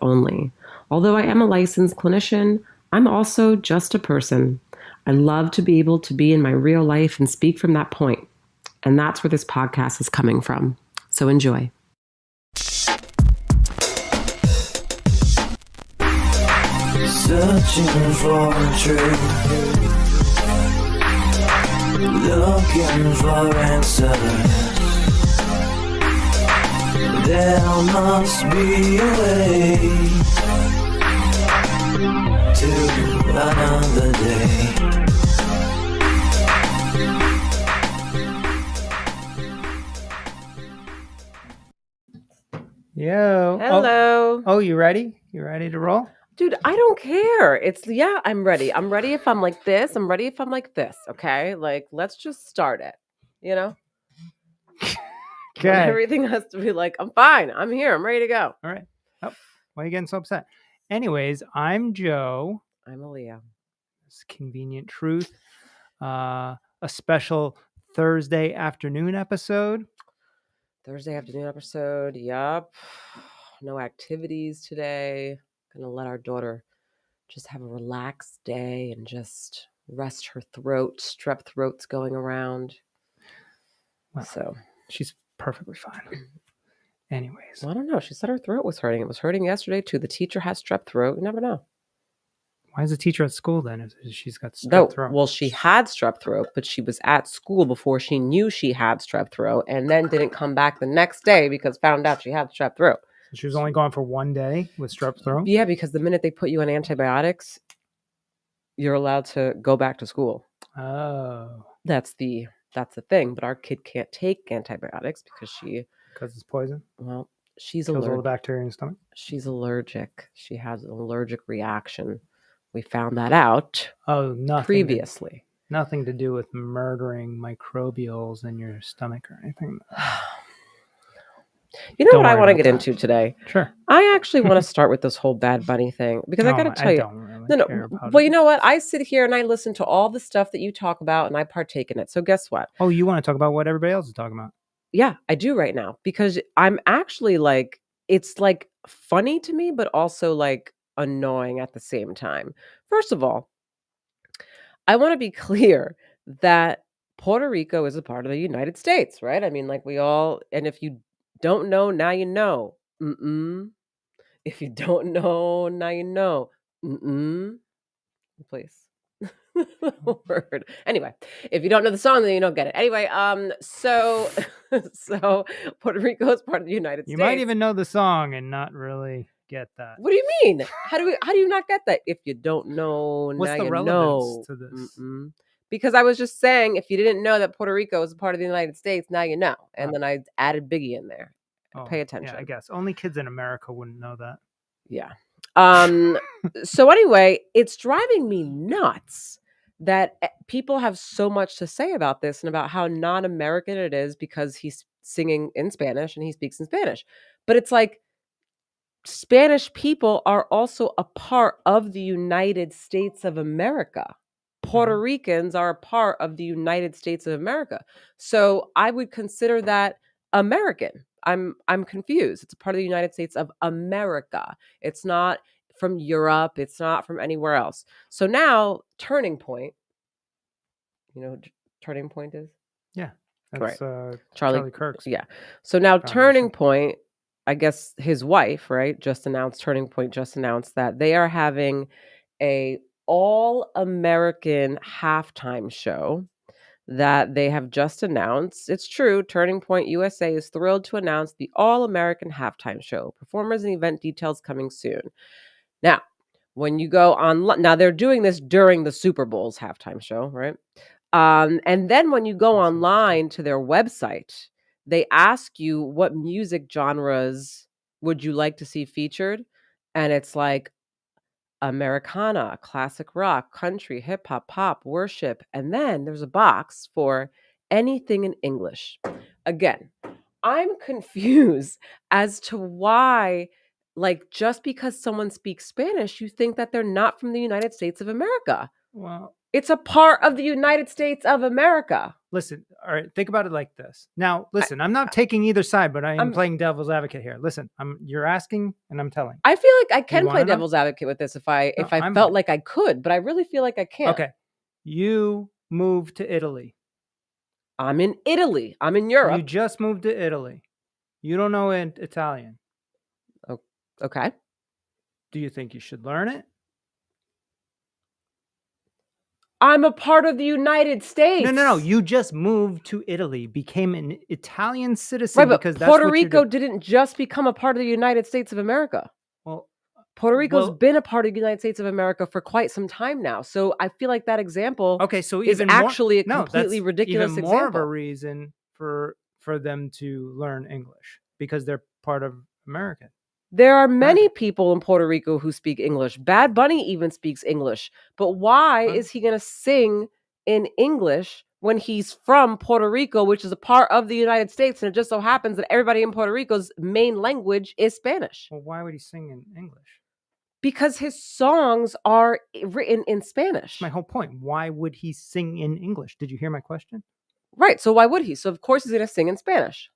Only. Although I am a licensed clinician, I'm also just a person. I love to be able to be in my real life and speak from that point. And that's where this podcast is coming from. So enjoy. Searching for truth, looking for answers. There must be a way to another day. Yo. Hello. Oh, you ready? You ready to roll? Dude, I don't care. I'm ready. I'm ready if I'm like this. I'm ready if I'm like this. Okay. Like, let's just start it. You know? Okay. Everything has to be like, I'm fine. I'm here. I'm ready to go. All right. Oh, why are you getting so upset? Anyways, I'm Joe. I'm Aaliyah. It's Keanvenient Truth. A special Thursday afternoon episode. Thursday afternoon episode. Yup. No activities today. Gonna let our daughter just have a relaxed day and just rest her throat. Strep throat's going around. Well, so she's perfectly fine. Anyways. Well, I don't know. She said her throat was hurting. It was hurting yesterday too. The teacher has strep throat. You never know. Why is the teacher at school then if she's got strep throat? Well, she had strep throat, but she was at school before she knew she had strep throat and then didn't come back the next day because found out she had strep throat. So she was only gone for one day with strep throat? Yeah, because the minute they put you on antibiotics, you're allowed to go back to school. Oh. That's the thing. But our kid can't take antibiotics because it's poison? Well, she's Kills allergic. all the bacteria in the stomach? She's allergic. She has an allergic reaction. We found that out previously. Nothing to do with murdering microbials in your stomach or anything. You know what I want to get into today? Sure. I actually want to start with this whole Bad Bunny thing because I got to tell you. Don't really care about well, you know what? I sit here and I listen to all the stuff that you talk about and I partake in it. So guess what? Oh, you want to talk about what everybody else is talking about? Yeah, I do right now because I'm actually like, it's like funny to me, but also like annoying at the same time. First of all, I want to be clear that Puerto Rico is a part of the United States, right? I mean, like and if you don't know, now you know. If you don't know, now you know. Please. Word. Anyway, if you don't know the song, then you don't get it. Anyway, so Puerto Rico is part of the United States. You might even know the song and not really get that. What do you mean? How do you not get that? If you don't know, what's now the you relevance know. to this? Because I was just saying, if you didn't know that Puerto Rico is a part of the United States, now you know. And then I added Biggie in there. Pay attention. Yeah, I guess only kids in America wouldn't know that. Yeah. So anyway, it's driving me nuts that people have so much to say about this and about how non-American it is because he's singing in Spanish and he speaks in Spanish. But it's like Spanish people are also a part of the United States of America. Puerto Ricans are a part of the United States of America. So I would consider that American. I'm confused. It's a part of the United States of America. It's not from Europe. It's not from anywhere else. So now, Turning Point. You know what Turning Point is? Yeah. That's right. Charlie Kirk's. Yeah. So now foundation. Turning Point, I guess his wife, right, Turning Point just announced that they are having a all-American halftime show that they have just announced. It's true. Turning Point USA is thrilled to announce the all-American halftime show. Performers and event details coming soon. Now, when you go on, now they're doing this during the Super Bowl's halftime show, right? And then when you go online to their website, they ask you what music genres would you like to see featured? And it's like Americana, classic rock, country, hip hop, pop, worship. And then there's a box for anything in English. Again, I'm confused as to why, like, just because someone speaks Spanish, you think that they're not from the United States of America. Well, it's a part of the United States of America. listen, all right, think about it like this. Now, listen, I'm not taking either side, but I am playing devil's advocate here. Listen, you're asking and I'm telling. I feel like I You can play wanna know? devil's advocate with this if I I'm felt fine. like I could, but I really feel like I can't. Okay. You moved to Italy. I'm in Italy. I'm in You Europe. just moved to Italy. You don't know Italian. Okay. Do you think you should learn it? I'm a part of the United States. No. You just moved to Italy, became an Italian citizen Right, but because that's Puerto what Rico you're doing. didn't just become a part of the United States of America. Well, Puerto Rico's been a part of the United States of America for quite some time now. So I feel like that example okay, so is even actually a more, completely that's ridiculous even more example. of a reason for them to learn English because they're part of America. There are many people in Puerto Rico who speak English. Bad Bunny even speaks English. But why is he going to sing in English when he's from Puerto Rico, which is a part of the United States? And it just so happens that everybody in Puerto Rico's main language is Spanish. Well, why would he sing in English? Because his songs are written in Spanish. That's my whole point. Why would he sing in English? Did you hear my question? Right. So why would he? So of course he's going to sing in Spanish.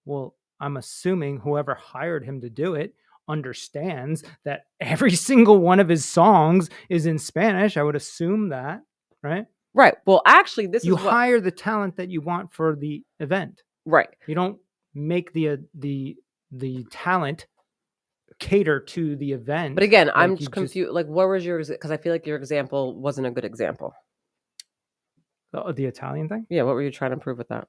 Well, I'm assuming whoever hired him to do it understands that every single one of his songs is in Spanish. I would assume that, right? Right. Well, actually, you hire the talent that you want for the event. Right. You don't make the talent cater to the event. But again, I'm confused. Like, what was your? Because I feel like your example wasn't a good example. The Italian thing? Yeah. What were you trying to prove with that?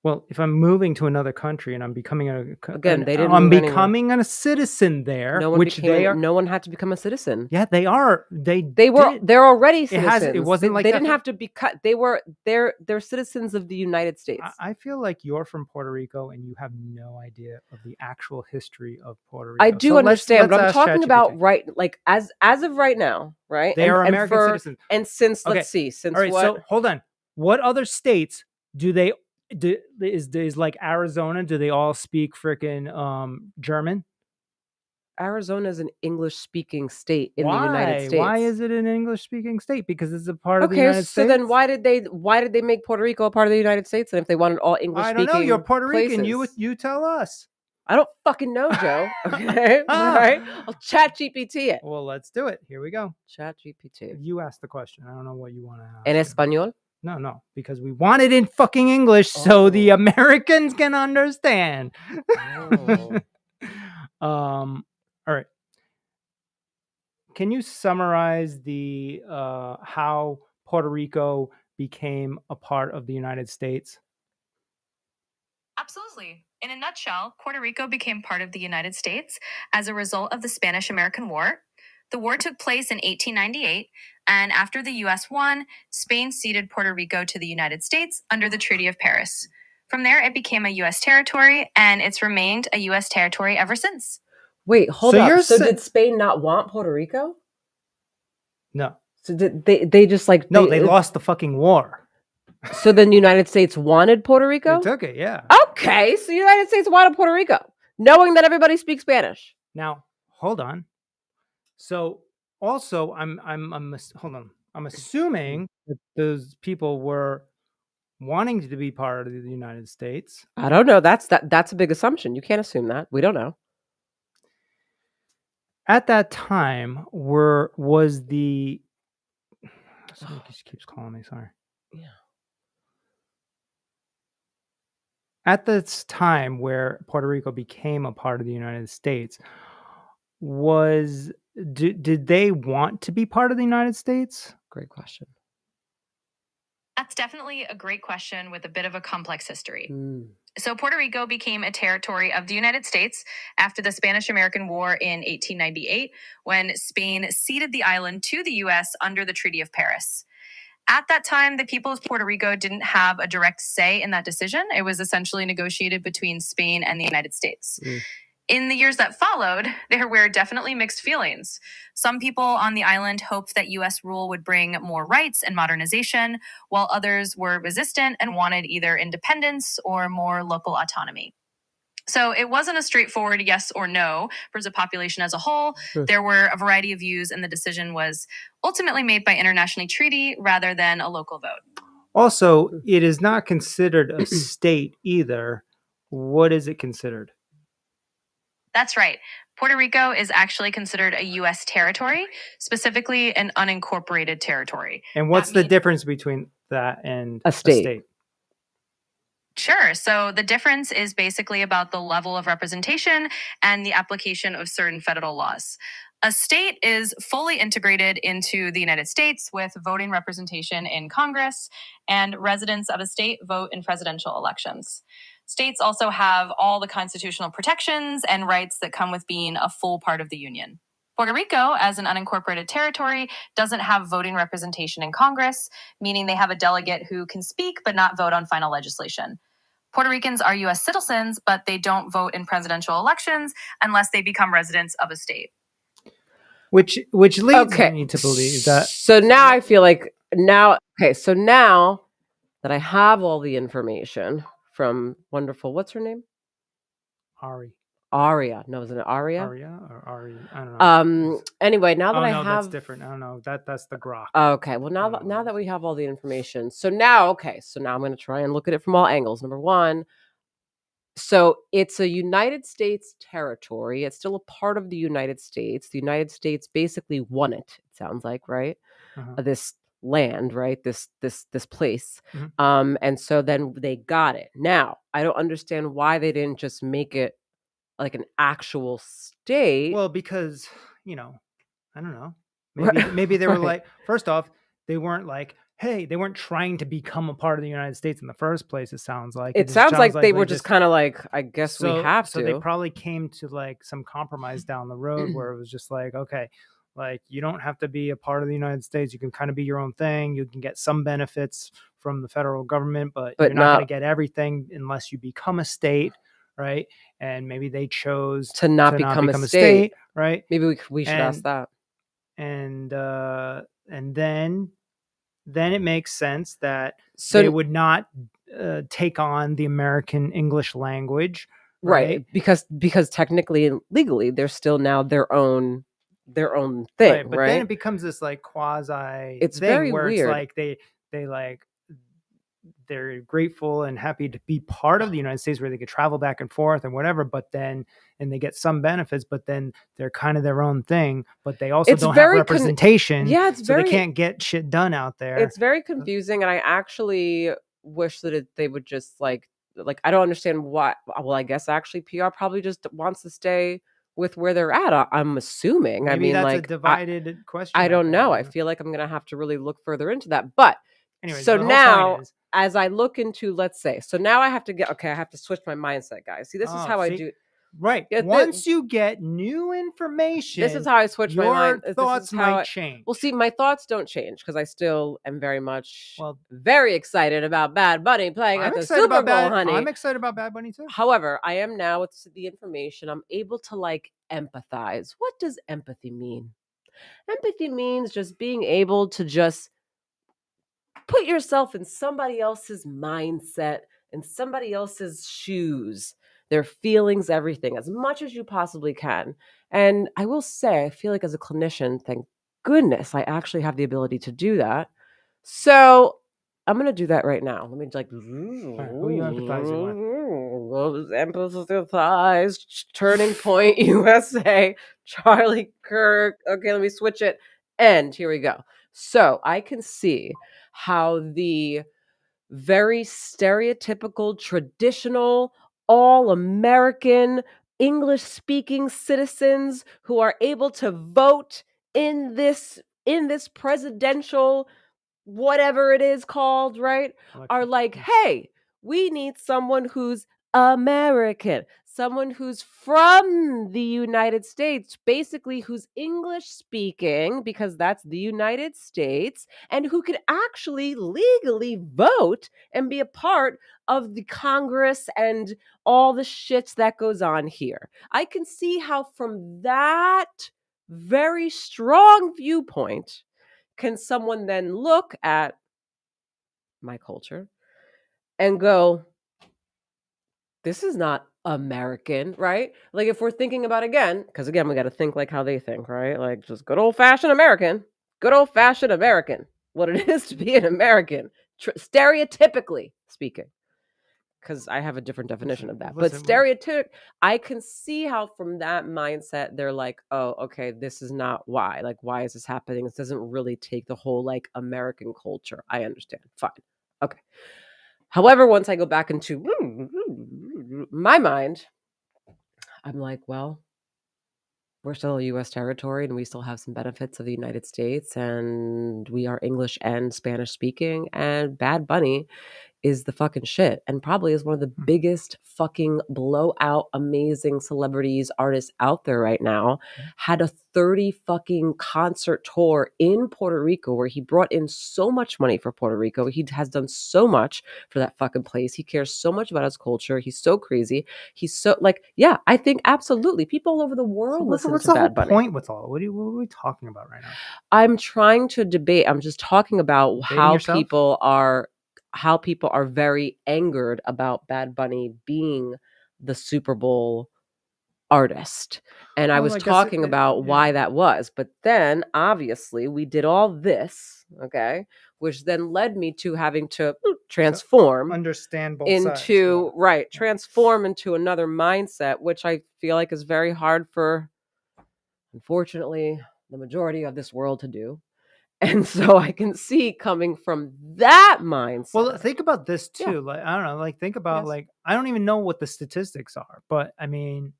Well, if I'm moving to another country and I'm becoming I'm becoming a citizen there, no one had to become a citizen. Yeah, they are. They're already citizens. It wasn't they didn't have to be cut. They're citizens of the United States. I feel like you're from Puerto Rico and you have no idea of the actual history of Puerto Rico. I do understand, but I'm talking about like as of right now, right? They are American citizens. And since let's see, since all right, what? So hold on. What other states do they? Is like Arizona? Do they all speak freaking German? Arizona is an English-speaking state in the United States. Why is it an English-speaking state? Because it's a part of the United States. So then why did they make Puerto Rico a part of the United States? And if they wanted all English-speaking, I don't know. You're Puerto Rican. Places, You tell us. I don't fucking know, Joe. Okay, all right. I'll chat GPT it. Well, let's do it. Here we go. Chat GPT. You asked the question. I don't know what you want to ask. En español? No, because we want it in fucking English so the Americans can understand. All right. Can you summarize the how Puerto Rico became a part of the United States? Absolutely. In a nutshell, Puerto Rico became part of the United States as a result of the Spanish-American War. The war took place in 1898, and after the U.S. won, Spain ceded Puerto Rico to the United States under the Treaty of Paris. From there, it became a U.S. territory, and it's remained a U.S. territory ever since. Wait, hold up. So did Spain not want Puerto Rico? No. So did they just like... No, they lost the fucking war. So then the United States wanted Puerto Rico? They took it, yeah. Okay, so the United States wanted Puerto Rico, knowing that everybody speaks Spanish. Now, hold on. So also, I'm assuming that those people were wanting to be part of the United States. I don't know. That's a big assumption. You can't assume that. We don't know. At that time, was the somebody just keeps calling me. Sorry. Yeah. At this time where Puerto Rico became a part of the United States, did they want to be part of the United States? Great question. That's definitely a great question with a bit of a complex history. So Puerto Rico became a territory of the United States after the Spanish-American War in 1898, when Spain ceded the island to the U.S. under the Treaty of Paris. At that time, the people of Puerto Rico didn't have a direct say in that decision. It was essentially negotiated between Spain and the United States. In the years that followed, there were definitely mixed feelings. Some people on the island hoped that U.S. rule would bring more rights and modernization, while others were resistant and wanted either independence or more local autonomy. So it wasn't a straightforward yes or no for the population as a whole. There were a variety of views, and the decision was ultimately made by international treaty rather than a local vote. Also, it is not considered a state either. What is it considered? That's right. Puerto Rico is actually considered a U.S. territory, specifically an unincorporated territory. And what's That the means- difference between that and A state. Sure. So the difference is basically about the level of representation and the application of certain federal laws. A state is fully integrated into the United States with voting representation in Congress, and residents of a state vote in presidential elections. States also have all the constitutional protections and rights that come with being a full part of the Union. Puerto Rico, as an unincorporated territory, doesn't have voting representation in Congress, meaning they have a delegate who can speak but not vote on final legislation. Puerto Ricans are U.S. citizens, but they don't vote in presidential elections unless they become residents of a state. Which leads me to believe that. So now I feel like so now that I have all the information from wonderful, what's her name? Aria. No, is it Aria? Aria or Ari? I don't know. Anyway, now that I no, have that's different. I don't know. That's the grok. Okay. Well, now that we have all the information, so now I'm going to try and look at it from all angles. Number one, so it's a United States territory. It's still a part of the United States. The United States basically won it. It sounds like, right? This land, right? This place. And so then they got it. Now, I don't understand why they didn't just make it like an actual state. Well, because, I don't know. Maybe they were like, first off, they weren't like, hey, they weren't trying to become a part of the United States in the first place. It sounds like it sounds like they were just kind of like, I guess we have to. So they probably came to like some compromise down the road where it was just like, okay, like you don't have to be a part of the United States. You can kind of be your own thing. You can get some benefits from the federal government, but you're not going to get everything unless you become a state, right? And maybe they chose to not become a state, right? Maybe we should ask that. And then it makes sense that they would not take on the American English language, right? Because technically and legally they're still now their own thing, right? But then it becomes this like quasi it's thing very where weird. It's like they like they're grateful and happy to be part of the United States where they could travel back and forth and whatever, but then and they get some benefits, but then they're kind of their own thing, but they also don't have representation. They can't get shit done out there. It's very confusing, and I actually wish that they would just like I don't understand why. Well, I guess actually PR probably just wants to stay with where they're at. I'm assuming. Maybe I mean, that's like a divided question. I don't know. I feel like I'm gonna have to really look further into that. But anyways, so now, as I look into, let's say, so now I have to switch my mindset, guys. See, this is how I do. Right. Once you get new information, this is how I switch my mind. Your thoughts might change. Well, see, my thoughts don't change because I still am very much very excited about Bad Bunny playing at the Super Bowl, honey. I'm excited about Bad Bunny too. However, I am now with the information. I'm able to like empathize. What does empathy mean? Empathy means just being able to just put yourself in somebody else's mindset, in somebody else's shoes, their feelings, everything, as much as you possibly can. And I will say, I feel like as a clinician, thank goodness, I actually have the ability to do that. So I'm going to do that right now. Let me like, who are you empathizing with? Empathize, Turning Point USA, Charlie Kirk. Okay, let me switch it. And here we go. So I can see how the very stereotypical, traditional, all-American, English-speaking citizens who are able to vote in this presidential, whatever it is called, right, are like, hey, we need someone who's American, someone who's from the United States, basically who's English speaking, because that's the United States, and who could actually legally vote and be a part of the Congress and all the shit that goes on here. I can see how from that very strong viewpoint can someone then look at my culture and go, this is not American, right? Like if we're thinking about again, because again, we got to think like how they think, right? Like just good old fashioned American, what it is to be an American. stereotypically speaking, because I have a different definition of that. But I can see how from that mindset, they're like, oh, okay, this is not why. Like, why is this happening? This doesn't really take the whole like American culture. I understand. Fine. Okay. However, once I go back into my mind, I'm like, well, we're still a U.S. territory and we still have some benefits of the United States, and we are English and Spanish speaking, and Bad Bunny is the fucking shit and probably is one of the biggest fucking blowout amazing celebrities artists out there right now. Had a 30 fucking concert tour in Puerto Rico where he brought in so much money for Puerto Rico. He has done so much for that fucking place. He cares so much about his culture. He's so crazy. He's so like, yeah, I think absolutely people all over the world listen what's to the Bad whole Bunny. point with all? What are we talking about right now? I'm trying to debate. I'm just talking about how people are very angered about Bad Bunny being the Super Bowl artist. And I was talking about why that was. But then obviously we did all this, okay, which then led me to having to transform understand both into sides. transform into another mindset, which I feel like is very hard for, unfortunately, the majority of this world to do. And so I can see coming from that mindset. Well, think about this too. Like, I don't know, like think about like, I don't even know what the statistics are, but I mean,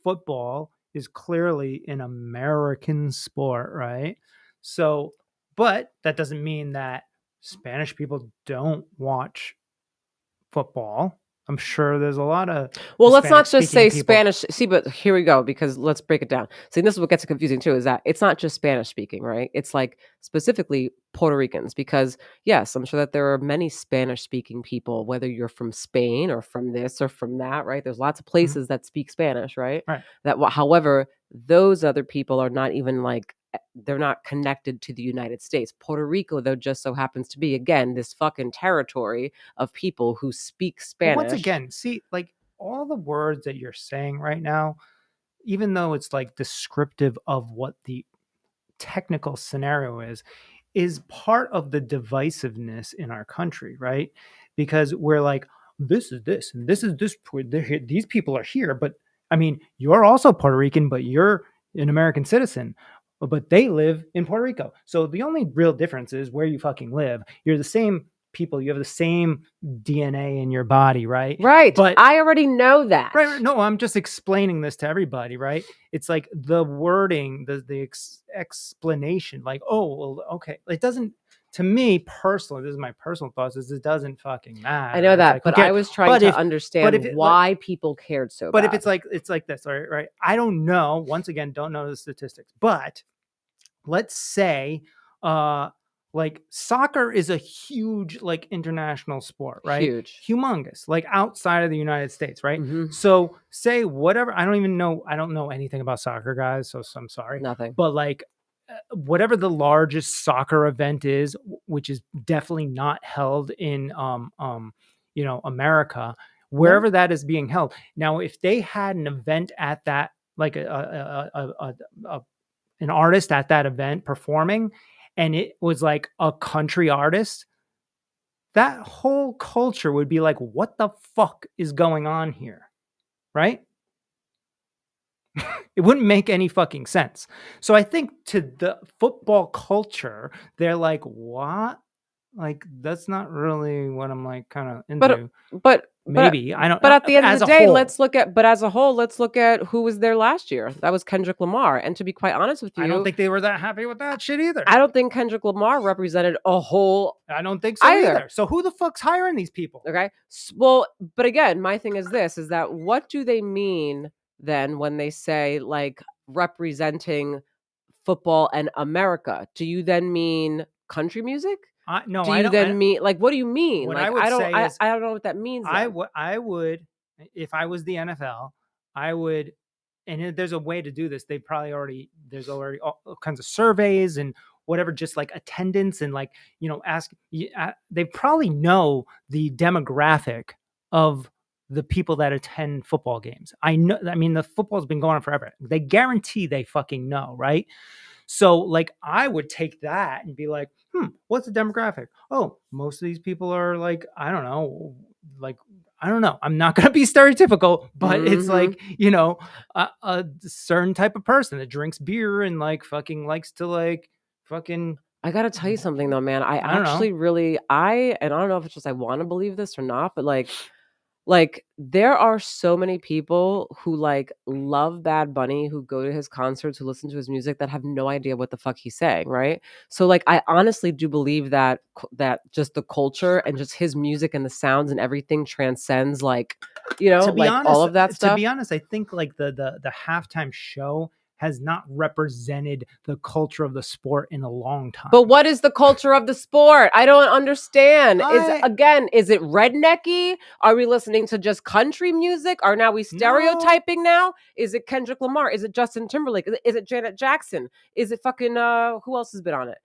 football is clearly an American sport, right? So, but that doesn't mean that Spanish people don't watch football. I'm sure there's a lot of let's not just say people. Spanish. See, but here we go, because let's break it down. See, this is what gets confusing too, is that it's not just Spanish speaking, right? It's like specifically Puerto Ricans, because yes, I'm sure that there are many Spanish speaking people, whether you're from Spain or from this or from that, right? There's lots of places that speak Spanish, right? That, however, those other people are not even like, they're not connected to the United States. Puerto Rico, though, just so happens to be, again, this fucking territory of people who speak Spanish. But once again, see, like all the words that you're saying right now, even though it's like descriptive of what the technical scenario is part of the divisiveness in our country, right? Because we're like, this is this, and this is this. These people are here, but I mean, you're also Puerto Rican, but you're an American citizen. But they live in Puerto Rico. So the only real difference is where you fucking live. You're the same people. You have the same DNA in your body, right? Right. But I already know that. Right. No, I'm just explaining this to everybody, right? It's like the wording, the explanation, like, oh, well, okay. It doesn't, to me personally, this is my personal thoughts, is it doesn't fucking matter. I know that, like, but I was trying to understand why people cared so but bad. If it's like this, right? I don't know. Once again, don't know the statistics, but let's say, like soccer is a huge, like international sport, right? Humongous, like outside of the United States, right? So say whatever, I don't know anything about soccer, guys. So I'm sorry. Nothing. But like whatever the largest soccer event is, which is definitely not held in, America, wherever that is being held. Now, if they had an event at that, like an artist at that event performing, and it was like a country artist, that whole culture would be like, what the fuck is going on here? Right? It wouldn't make any fucking sense. So I think to the football culture, they're like, what? Like, that's not really what I'm like kind of into. But maybe I don't. But at the end of the day, let's look at who was there last year. That was Kendrick Lamar. And to be quite honest with you, I don't think they were that happy with that shit either. I don't think Kendrick Lamar represented a whole. I don't think so either. So who the fuck's hiring these people? Okay. Well, but again, my thing is this: is that what do they mean then when they say like representing football and America? Do you then mean country music? No, do you then mean like what do you mean? Like I don't know what that means. I would, if I was the NFL, I would, and there's a way to do this. There's already all kinds of surveys and whatever, just like attendance and like, ask. They probably know the demographic of the people that attend football games. I know, I mean, the football's been going on forever. They guarantee they fucking know, right? So like I would take that and be like, what's the demographic? Oh, most of these people are like, I don't know. I'm not going to be stereotypical, but it's like, you know, a certain type of person that drinks beer and like fucking likes to like fucking. I got to tell you something though, man. I don't actually know. really, and I don't know if it's just I want to believe this or not, but like there are so many people who like love Bad Bunny, who go to his concerts, who listen to his music, that have no idea what the fuck he's saying, right? So like I honestly do believe that just the culture and just his music and the sounds and everything transcends, like, you know, like all of that stuff. To be honest, I think like the halftime show has not represented the culture of the sport in a long time. But what is the culture of the sport? I don't understand. Is it rednecky? Are we listening to just country music? Are now we stereotyping now? Is it Kendrick Lamar? Is it Justin Timberlake? Is it Janet Jackson? Is it fucking who else has been on it?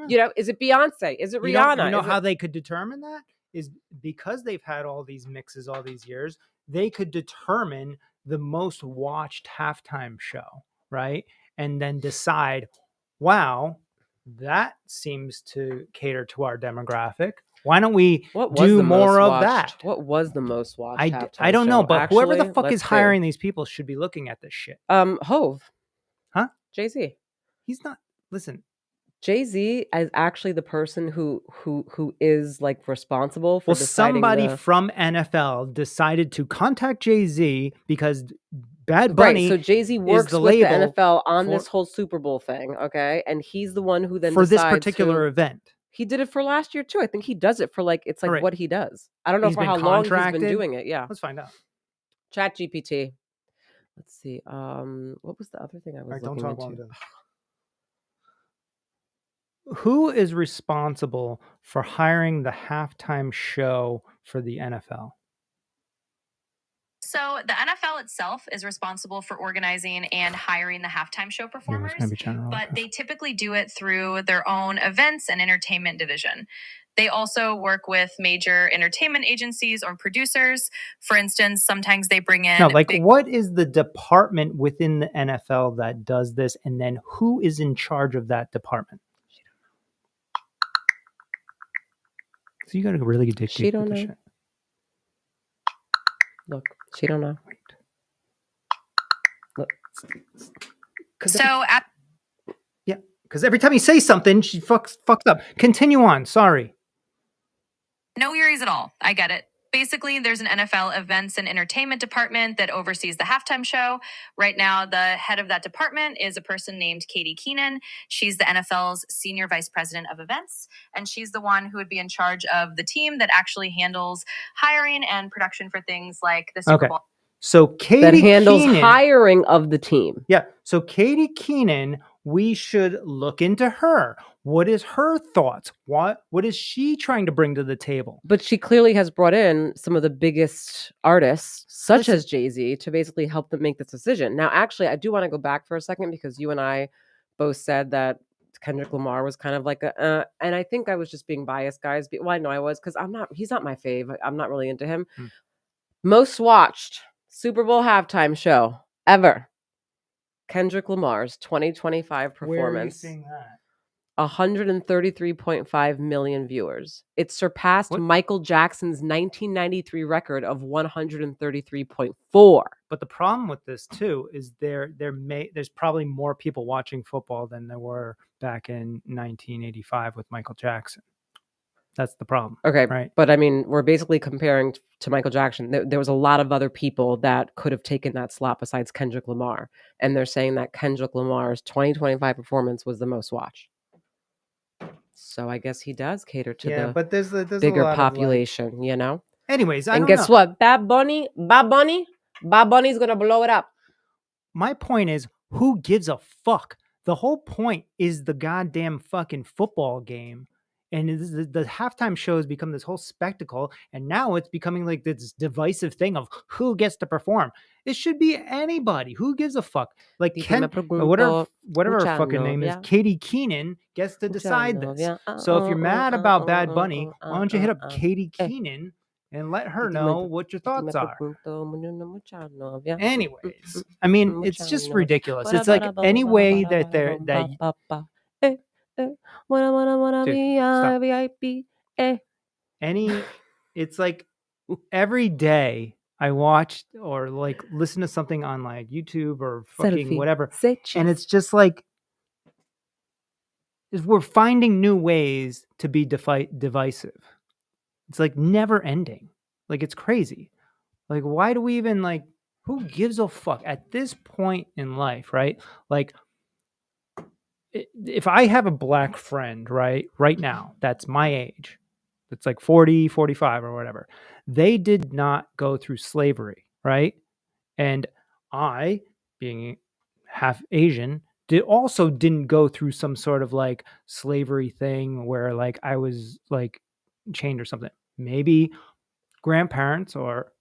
You know, is it Beyonce? Is it Rihanna? You know how they could determine that? Is because they've had all these mixes all these years, they could determine the most watched halftime show, right? And then decide, wow, that seems to cater to our demographic. Why don't we do more of that? What was the most watched? I don't know, but whoever the fuck is hiring these people should be looking at this shit. Hove. Huh? Jay-Z. He's not. Listen. Jay-Z is actually the person who is like responsible for deciding. Somebody from NFL decided to contact Jay-Z because Bad Bunny. Right, so Jay-Z works with the NFL on this whole Super Bowl thing, okay? And he's the one who then for this particular event. He did it for last year too. I think he does it for like it's like what he does. I don't know for how long he's been doing it. Yeah, let's find out. ChatGPT. Let's see. What was the other thing I was looking into? Who is responsible for hiring the halftime show for the NFL? So the NFL itself is responsible for organizing and hiring the halftime show performers, but they typically do it through their own events and entertainment division. They also work with major entertainment agencies or producers. For instance, sometimes they bring in... what is the department within the NFL that does this? And then who is in charge of that department? So you got to really dig deep with the shit. Look, she don't know. Look. Because every time you say something, she fucks up. Continue on. Sorry. No worries at all. I get it. Basically, there's an NFL events and entertainment department that oversees the halftime show. Right now, the head of that department is a person named Katie Keenan. She's the NFL's senior vice president of events, and she's the one who would be in charge of the team that actually handles hiring and production for things like the Super Bowl. So Katie that handles hiring of the team. Yeah. So Katie Keenan, we should look into her. What is her thoughts? What is she trying to bring to the table? But she clearly has brought in some of the biggest artists, such as Jay-Z, to basically help them make this decision. Now, actually, I do want to go back for a second because you and I both said that Kendrick Lamar was kind of like and I think I was just being biased, guys. Well, I know I was because he's not my fave. I'm not really into him. Most watched Super Bowl halftime show ever. Kendrick Lamar's 2025 performance. Where are you seeing that? 133.5 million viewers. It surpassed Michael Jackson's 1993 record of 133.4. But the problem with this too is there's probably more people watching football than there were back in 1985 with Michael Jackson. That's the problem. Okay, right. But I mean, we're basically comparing to Michael Jackson. There was a lot of other people that could have taken that slot besides Kendrick Lamar. And they're saying that Kendrick Lamar's 2025 performance was the most watched. So I guess he does cater to the bigger population, you know? Anyways, guess what? Bad Bunny's going to blow it up. My point is, who gives a fuck? The whole point is the goddamn fucking football game. And the halftime show has become this whole spectacle. And now it's becoming like this divisive thing of who gets to perform. It should be anybody. Who gives a fuck? Like whatever her fucking name is, Katie Keenan gets to decide this. So if you're mad about Bad Bunny, why don't you hit up Katie Keenan and let her know what your thoughts are. Yeah. Anyways, I mean, it's just ridiculous. It's like any way that they're that. It's like every day I watch or like listen to something on like YouTube or fucking whatever, and it's just like we're finding new ways to be divisive. It's like never ending. Like it's crazy. Like why do we even like? Who gives a fuck at this point in life, right? Like if I have a black friend, right now, that's my age, that's like 40, 45 or whatever, they did not go through slavery, right? And I, being half Asian, also didn't go through some sort of like slavery thing where like I was like chained or something. Maybe grandparents or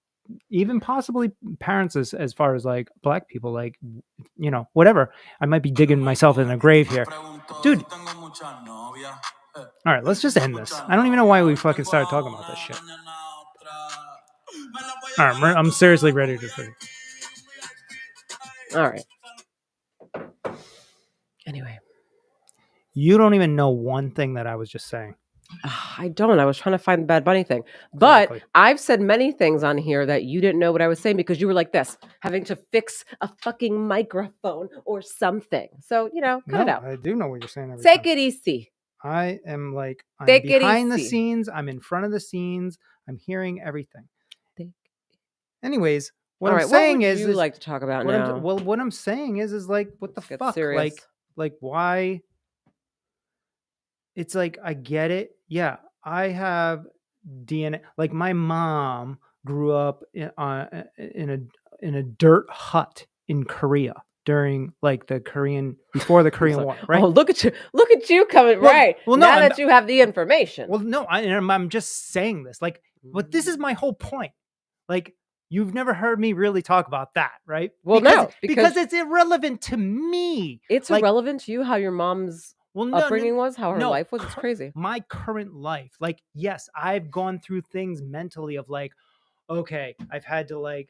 even possibly parents as far as like black people, like, you know, whatever. I might be digging myself in a grave here. Dude. All right, let's just end this. I don't even know why we fucking started talking about this shit. All right, I'm seriously ready to finish. All right. Anyway. You don't even know one thing that I was just saying. I don't. I was trying to find the Bad Bunny thing. But exactly. I've said many things on here that you didn't know what I was saying because you were like this, having to fix a fucking microphone or something. So, you know, cut it out. I do know what you're saying. Take it easy. I am like, I'm behind the scenes. I'm in front of the scenes. I'm hearing everything. Anyways, what I'm saying is, you like to talk about now? What I'm saying is like, what the fuck? Serious. Like why? It's like, I get it. Yeah, I have DNA. Like my mom grew up in a dirt hut in Korea during like before the Korean War, right? Oh, look at you coming right. Well, now that you have the information. Well, no, I'm just saying this. Like, but this is my whole point. Like, you've never heard me really talk about that, right? Well, because it's irrelevant to me. It's like, irrelevant to you how your mom's upbringing was, how her life was. It's crazy. My current life, like, yes, I've gone through things mentally of like, okay, I've had to like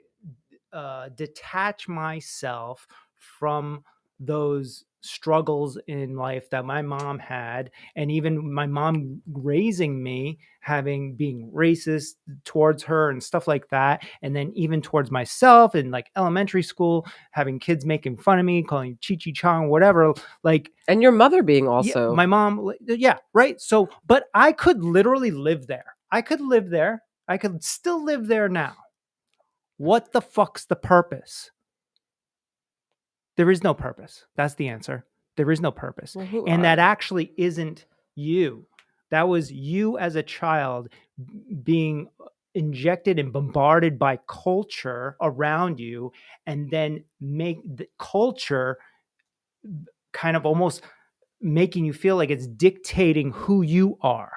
detach myself from those struggles in life that my mom had, and even my mom raising me, being racist towards her and stuff like that, and then even towards myself in like elementary school, having kids making fun of me, calling Chi Chong, whatever, like, and your mother being also my mom, right. So, but I could literally live there. I could still live there now. What the fuck's the purpose? There is no purpose. That's the answer. There is no purpose. And that actually isn't you. That was you as a child being injected and bombarded by culture around you, and then make the culture kind of almost making you feel like it's dictating who you are.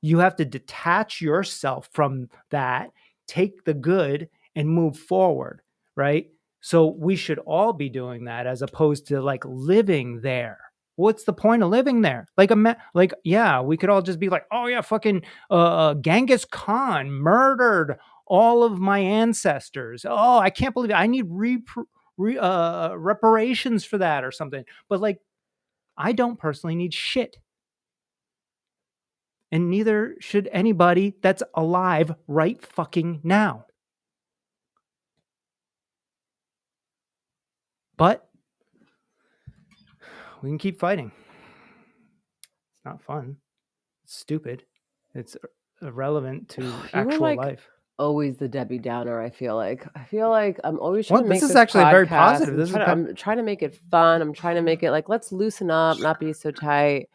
You have to detach yourself from that, take the good, and move forward, right? So we should all be doing that as opposed to like living there. What's the point of living there? Yeah, we could all just be like, oh yeah, fucking Genghis Khan murdered all of my ancestors. Oh, I can't believe it. I need reparations for that or something. But like, I don't personally need shit. And neither should anybody that's alive right fucking now. But we can keep fighting. It's not fun. It's stupid. It's irrelevant to actual life. Always the Debbie Downer. I feel like I'm always trying to make this is actually very positive. I'm trying to make it fun. I'm trying to make it like, let's loosen up, not be so tight.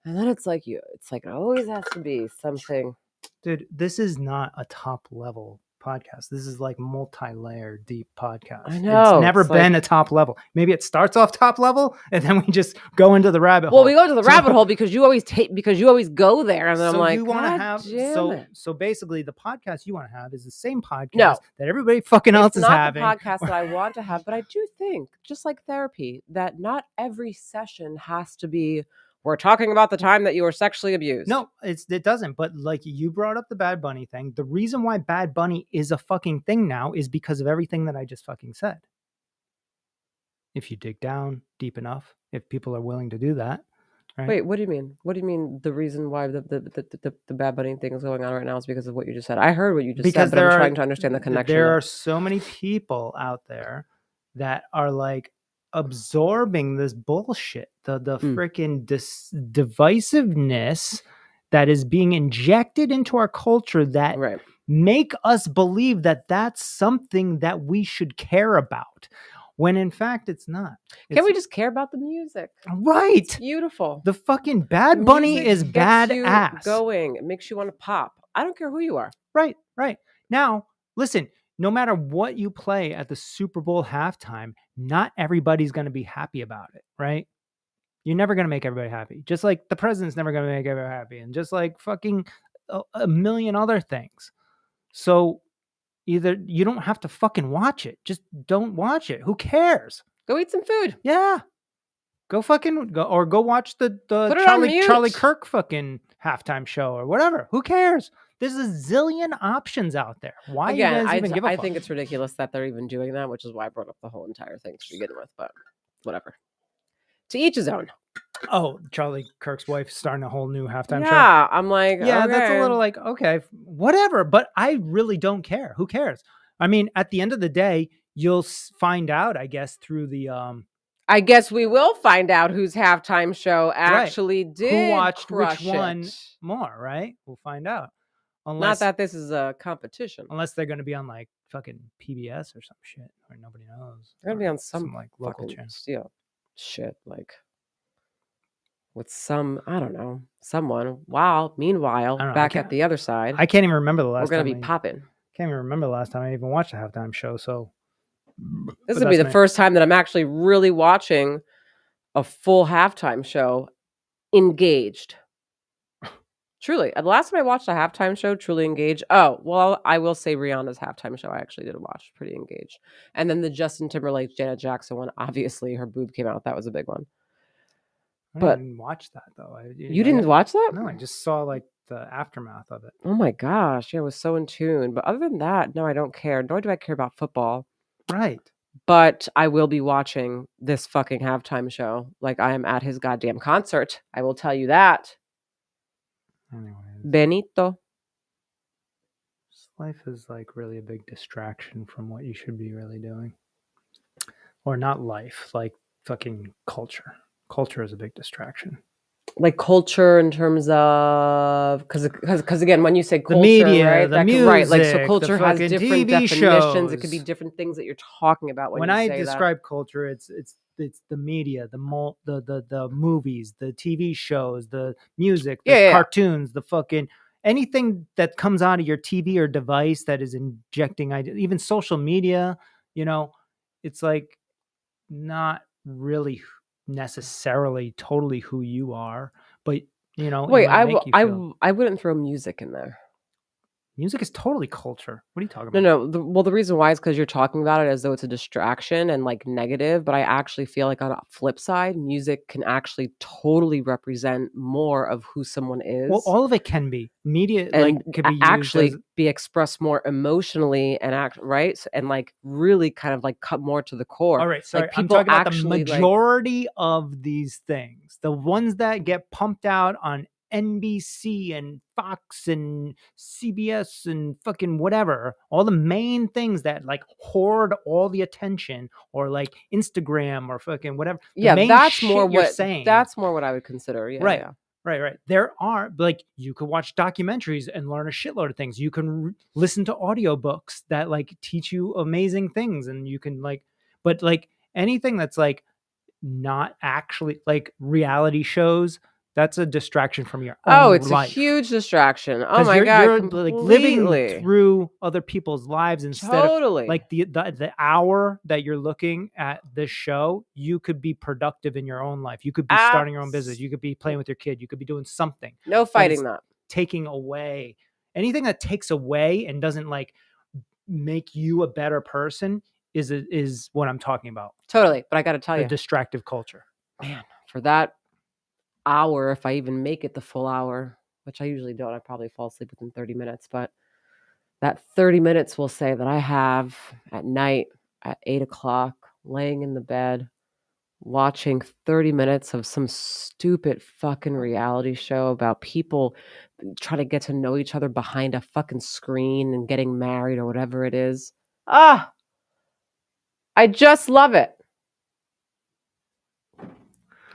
And then it's like it always has to be something. Dude, this is not a top level podcast. This is like multi-layer deep podcast. I know. It's never been a top level. Maybe it starts off top level and then we just go into the rabbit hole. Well, we go to the rabbit hole because you always go there, and then I'm like, you want to have so basically the podcast you want to have is the same podcast that everybody fucking else is having. It's not the podcast that I want to have, but I do think, just like therapy, that not every session has to be we're talking about the time that you were sexually abused. No, it doesn't. But like you brought up the Bad Bunny thing. The reason why Bad Bunny is a fucking thing now is because of everything that I just fucking said. If you dig down deep enough, if people are willing to do that. Right? Wait, what do you mean? What do you mean the reason why the Bad Bunny thing is going on right now is because of what you just said? I heard what you just said, but I'm trying to understand the connection. There are so many people out there that are like absorbing this bullshit, the freaking divisiveness that is being injected into our culture that make us believe that that's something that we should care about. When in fact it's not. Can't we just care about the music? Right. It's beautiful. The fucking Bad Bunny is badass. Going. It makes you want to pop. I don't care who you are. Right. Now, listen, no matter what you play at the Super Bowl halftime, not everybody's going to be happy about it, right? You're never going to make everybody happy. Just like the president's never going to make everybody happy. And just like fucking a million other things. So either you don't have to fucking watch it. Just don't watch it. Who cares? Go eat some food. Yeah. Go watch the Charlie Kirk fucking halftime show or whatever. Who cares? There's a zillion options out there. Why you guys even give a fuck? I think it's ridiculous that they're even doing that, which is why I brought up the whole entire thing to begin with, but whatever. To each his own. Oh, Charlie Kirk's wife starting a whole new halftime show? Yeah, I'm like, yeah, okay. That's a little like, okay, whatever. But I really don't care. Who cares? I mean, at the end of the day, you'll find out, I guess, through the... I guess we will find out whose halftime show actually did who watched crush which one it. more, right? We'll find out. Not that this is a competition. Unless they're going to be on like fucking PBS or some shit where nobody knows. They're going to be on some like local channel. Shit, like with some, I don't know, someone. Wow. Meanwhile, back at the other side. I can't even remember the last time. We're going to be popping. Can't even remember the last time I even watched a halftime show. So this would be the first time that I'm actually really watching a full halftime show engaged. Truly. The last time I watched a halftime show, truly engaged. Oh, well, I will say Rihanna's halftime show I actually did watch. Pretty engaged. And then the Justin Timberlake, Janet Jackson one, obviously her boob came out. That was a big one. I didn't watch that though. You didn't watch that? No, I just saw like the aftermath of it. Oh my gosh. Yeah, I was so in tune. But other than that, no, I don't care. Nor do I care about football. Right. But I will be watching this fucking halftime show. Like I am at his goddamn concert. I will tell you that. Anyways. Benito. Life is like really a big distraction from what you should be really doing. Or not life, like fucking culture. Culture is a big distraction. Like culture in terms of because again, when you say culture, the media, right, the music, right, like so culture has different TV definitions. Shows. It could be different things that you're talking about when I say describe culture. It's the media, the movies, the TV shows, the music, the cartoons, the fucking anything that comes out of your TV or device that is injecting ideas, even social media. You know, it's like not really necessarily totally who you are, but you know. Wait, I wouldn't throw music in there. Music is totally culture. What are you talking about? No. The reason why is because you're talking about it as though it's a distraction and like negative, but I actually feel like on a flip side, music can actually totally represent more of who someone is. Well, all of it can be. Media and like could be actually be expressed more emotionally and right, and like really kind of like cut more to the core. All right, sorry, like people I'm talking about the majority of these things, the ones that get pumped out on NBC and Fox and CBS and fucking whatever, all the main things that like hoard all the attention, or like Instagram or fucking whatever. That's more what you're saying. That's more what I would consider. Yeah, right. Yeah. Right. There are like you could watch documentaries and learn a shitload of things. You can listen to audiobooks that like teach you amazing things, and you can like, but like anything that's like not actually like reality shows. That's a distraction from your own it's life. A huge distraction. Oh my God. You're like living through other people's lives instead of like the hour that you're looking at this show, you could be productive in your own life. You could be starting your own business. You could be playing with your kid. You could be doing something. No fighting that. Taking away anything that takes away and doesn't like make you a better person is what I'm talking about. Totally. But I got to tell you, distractive culture. Man, for that, hour, if I even make it the full hour, which I usually don't. I probably fall asleep within 30 minutes, but that 30 minutes will say that I have at night at 8 o'clock, laying in the bed, watching 30 minutes of some stupid fucking reality show about people trying to get to know each other behind a fucking screen and getting married or whatever it is. Ah, I just love it.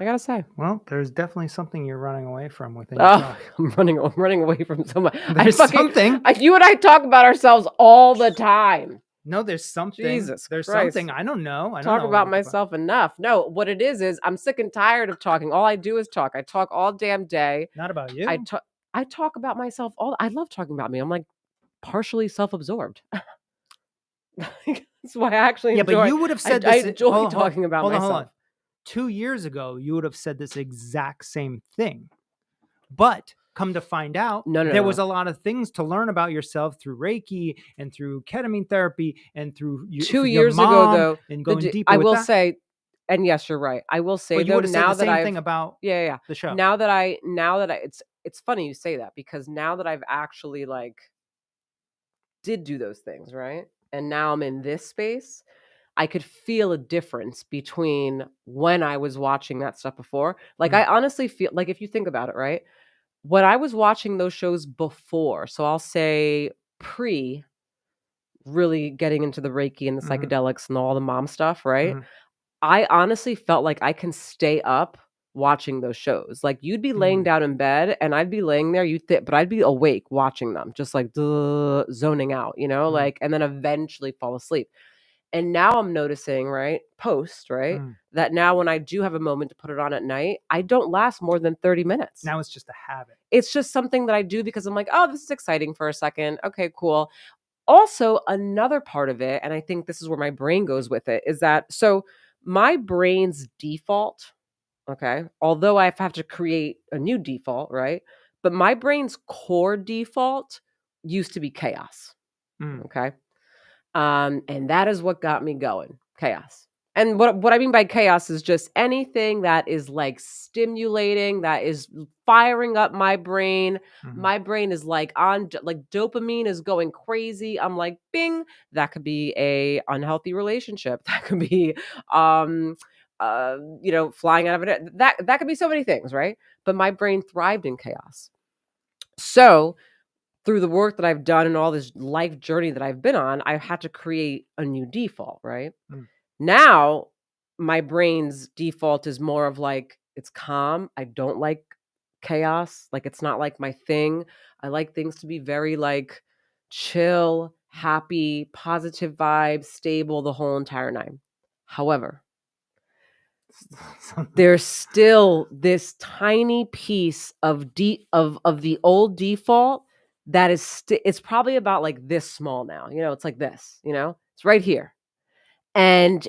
I gotta say. Well, there's definitely something you're running away from within Oh, yourself. I'm running away from so much. There's something. You and I talk about ourselves all the time. No, there's something. Jesus There's Christ. something. I don't know. I don't Talk know about what myself enough. No, what it is I'm sick and tired of talking. All I do is talk. I talk all damn day. Not about you. I talk about myself all. I love talking about me. I'm like partially self-absorbed. That's why I actually enjoy. But you would have said I this. enjoy talking about myself. Hold on. 2 years ago, you would have said this exact same thing. But come to find out, there was a lot of things to learn about yourself through Reiki and through ketamine therapy and through 2 years ago, though, and going deeper. I will say, and yes, you're right. I will say, but you though, would have said now the that same thing about the show. Now that it's funny you say that, because now that I've actually like did do those things, right? And now I'm in this space, I could feel a difference between when I was watching that stuff before. Like, I honestly feel like, if you think about it, right? When I was watching those shows before, so I'll say pre really getting into the Reiki and the psychedelics and all the mom stuff, right? I honestly felt like I can stay up watching those shows. Like, you'd be laying down in bed and I'd be laying there, but I'd be awake watching them, just like zoning out, like, and then eventually fall asleep. And now I'm noticing, right, that now when I do have a moment to put it on at night, I don't last more than 30 minutes. Now it's just a habit. It's just something that I do because I'm like, oh, this is exciting for a second. Okay, cool. Also, another part of it, and I think this is where my brain goes with it, is that, so my brain's default, okay, although I have to create a new default, right? But my brain's core default used to be chaos. Okay. And that is what got me going. Chaos. And what I mean by chaos is just anything that is like stimulating, that is firing up my brain. My brain is like dopamine is going crazy. I'm like, bing. That could be a unhealthy relationship. That could be, flying out of it. That could be so many things, right? But my brain thrived in chaos. So through the work that I've done and all this life journey that I've been on, I've had to create a new default, right? Now, my brain's default is more of like, it's calm. I don't like chaos. Like, it's not like my thing. I like things to be very like chill, happy, positive vibes, stable, the whole entire nine. However, there's still this tiny piece of the old default that is it's probably about like this small now. It's like this, it's right here. And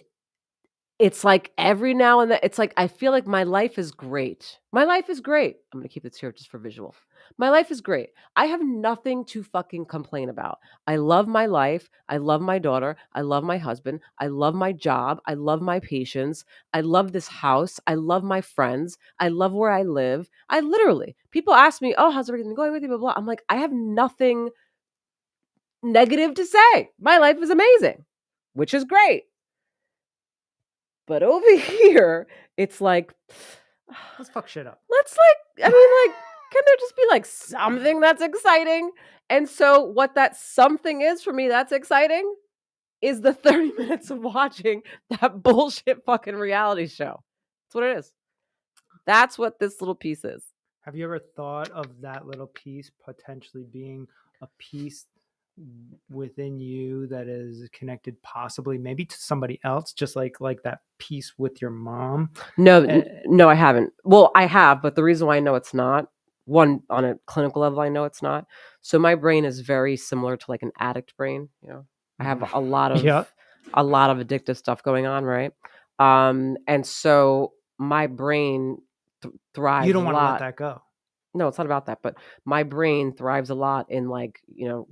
it's like every now and then, it's like, I feel like my life is great. My life is great. I'm going to keep this here just for visual. My life is great. I have nothing to fucking complain about. I love my life. I love my daughter. I love my husband. I love my job. I love my patients. I love this house. I love my friends. I love where I live. I literally, people ask me, oh, how's everything going with you? Blah, blah. I'm like, I have nothing negative to say. My life is amazing, which is great. But over here, it's like, let's fuck shit up. Can there just be like something that's exciting? And so what that something is for me that's exciting is the 30 minutes of watching that bullshit fucking reality show. That's what it is. That's what this little piece is. Have you ever thought of that little piece potentially being a piece within you that is connected possibly maybe to somebody else, just like that piece with your mom? No, I haven't. Well, I have, but the reason why I know it's not, one, on a clinical level, I know it's not. So my brain is very similar to like an addict brain. I have a lot of addictive stuff going on, right? And so my brain thrives. You don't want to let that go. No, it's not about that, but my brain thrives a lot in like,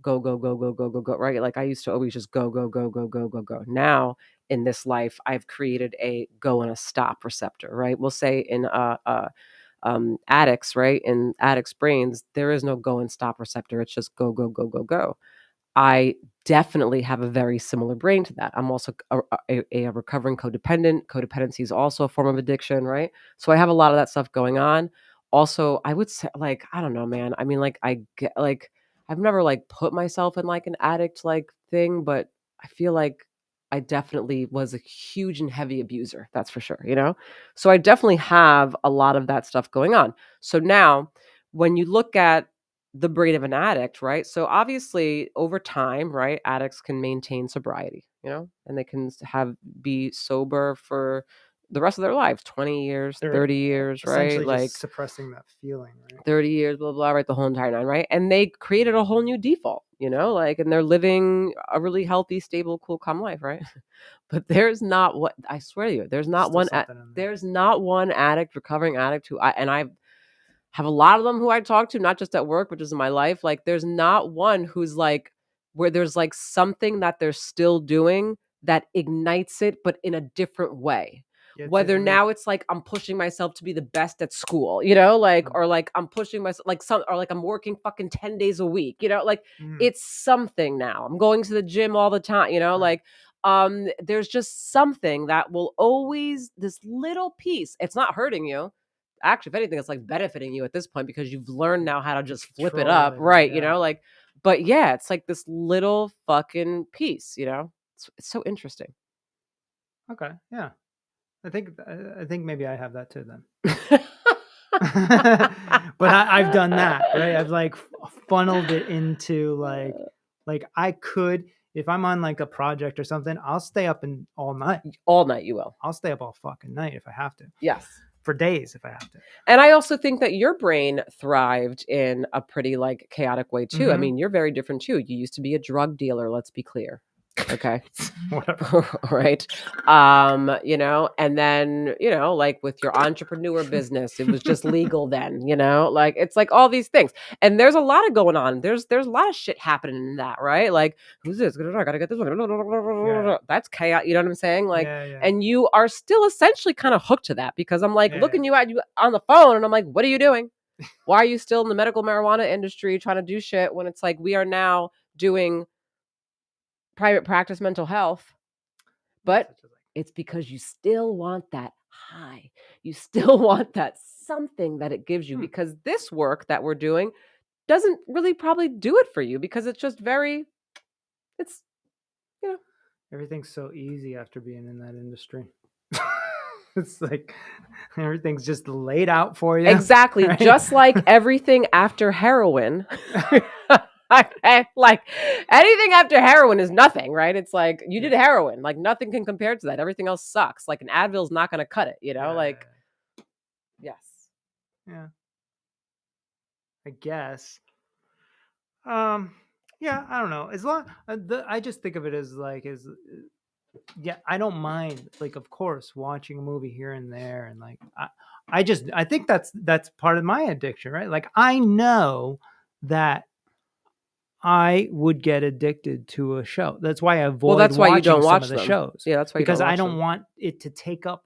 go, go, go, go, go, go, go, right? Like I used to always just go, go, go, go, go, go, go. Now in this life, I've created a go and a stop receptor, right? We'll say in addicts, right? In addicts' brains, there is no go and stop receptor. It's just go, go, go, go, go. I definitely have a very similar brain to that. I'm also a recovering codependent. Codependency is also a form of addiction, right? So I have a lot of that stuff going on. Also, I would say, like, I don't know, man. I mean, like, I get, like, I've never like put myself in like an addict like thing, but I feel like I definitely was a huge and heavy abuser. That's for sure, you know? So I definitely have a lot of that stuff going on. So now, when you look at the brain of an addict, right? So obviously over time, right, addicts can maintain sobriety, you know, and they can be sober for the rest of their lives, 20 years, They're 30 years, right? essentially Like just suppressing that feeling, right? 30 years, blah, blah, right? The whole entire nine, right? And they created a whole new default, you know, like, and they're living a really healthy, stable, cool, calm life, right? But there's not what I swear to you, Still something in there. there's not one addict, recovering addict who I have a lot of them who I talk to, not just at work, but just in my life. Like, there's not one who's like, where there's like something that they're still doing that ignites it, but in a different way. Yeah, Whether now it's like I'm pushing myself to be the best at school, you know, like, or like I'm pushing myself, like or like I'm working fucking 10 days a week, you know, like it's something now. I'm going to the gym all the time, you know, Right. like, there's just something that will always, this little piece, it's not hurting you. Actually, if anything, it's like benefiting you at this point because you've learned now how to just flip it up, right? You know, like, but yeah, it's like this little fucking piece, you know? It's so interesting. Okay, yeah. I think maybe I have that too then. But I've done that, right? I've like funneled it into like I could, if I'm on like a project or something, I'll stay up all night. All night you will. I'll stay up all fucking night if I have to. Yes. For days if I have to. And I also think that your brain thrived in a pretty like chaotic way too. I mean, you're very different too. You used to be a drug dealer, let's be clear. Okay. Whatever. Right. You know, and then, you know, like with your entrepreneur business, it was just legal then, you know, like it's like all these things. And there's a lot of going on. There's a lot of shit happening in that, right? Like, who's this? I gotta get this one. Yeah. That's chaos. You know what I'm saying? Like, Yeah. and you are still essentially kind of hooked to that because I'm like looking Yeah. you on the phone and I'm like, what are you doing? Why are you still in the medical marijuana industry trying to do shit when it's like we are now doing private practice mental health? But it's because you still want that high. You still want that something that it gives you because this work that we're doing doesn't really probably do it for you because it's just it's, you know. Everything's so easy after being in that industry. It's like everything's just laid out for you. Exactly. Right? Just like everything after heroin. Like anything after heroin is nothing, right? It's like you did heroin. Like nothing can compare to that. Everything else sucks. Like an Advil's not going to cut it, you know? Like, yes. Yeah. I guess. Yeah, I don't know. As long I just think of it as like yeah, I don't mind, like, of course, watching a movie here and there, and like I think that's part of my addiction, right? Like I know that I would get addicted to a show. That's why I avoid that's why you watching don't some watch of the them. shows. Yeah, that's why you because don't watch I don't them. want it to take up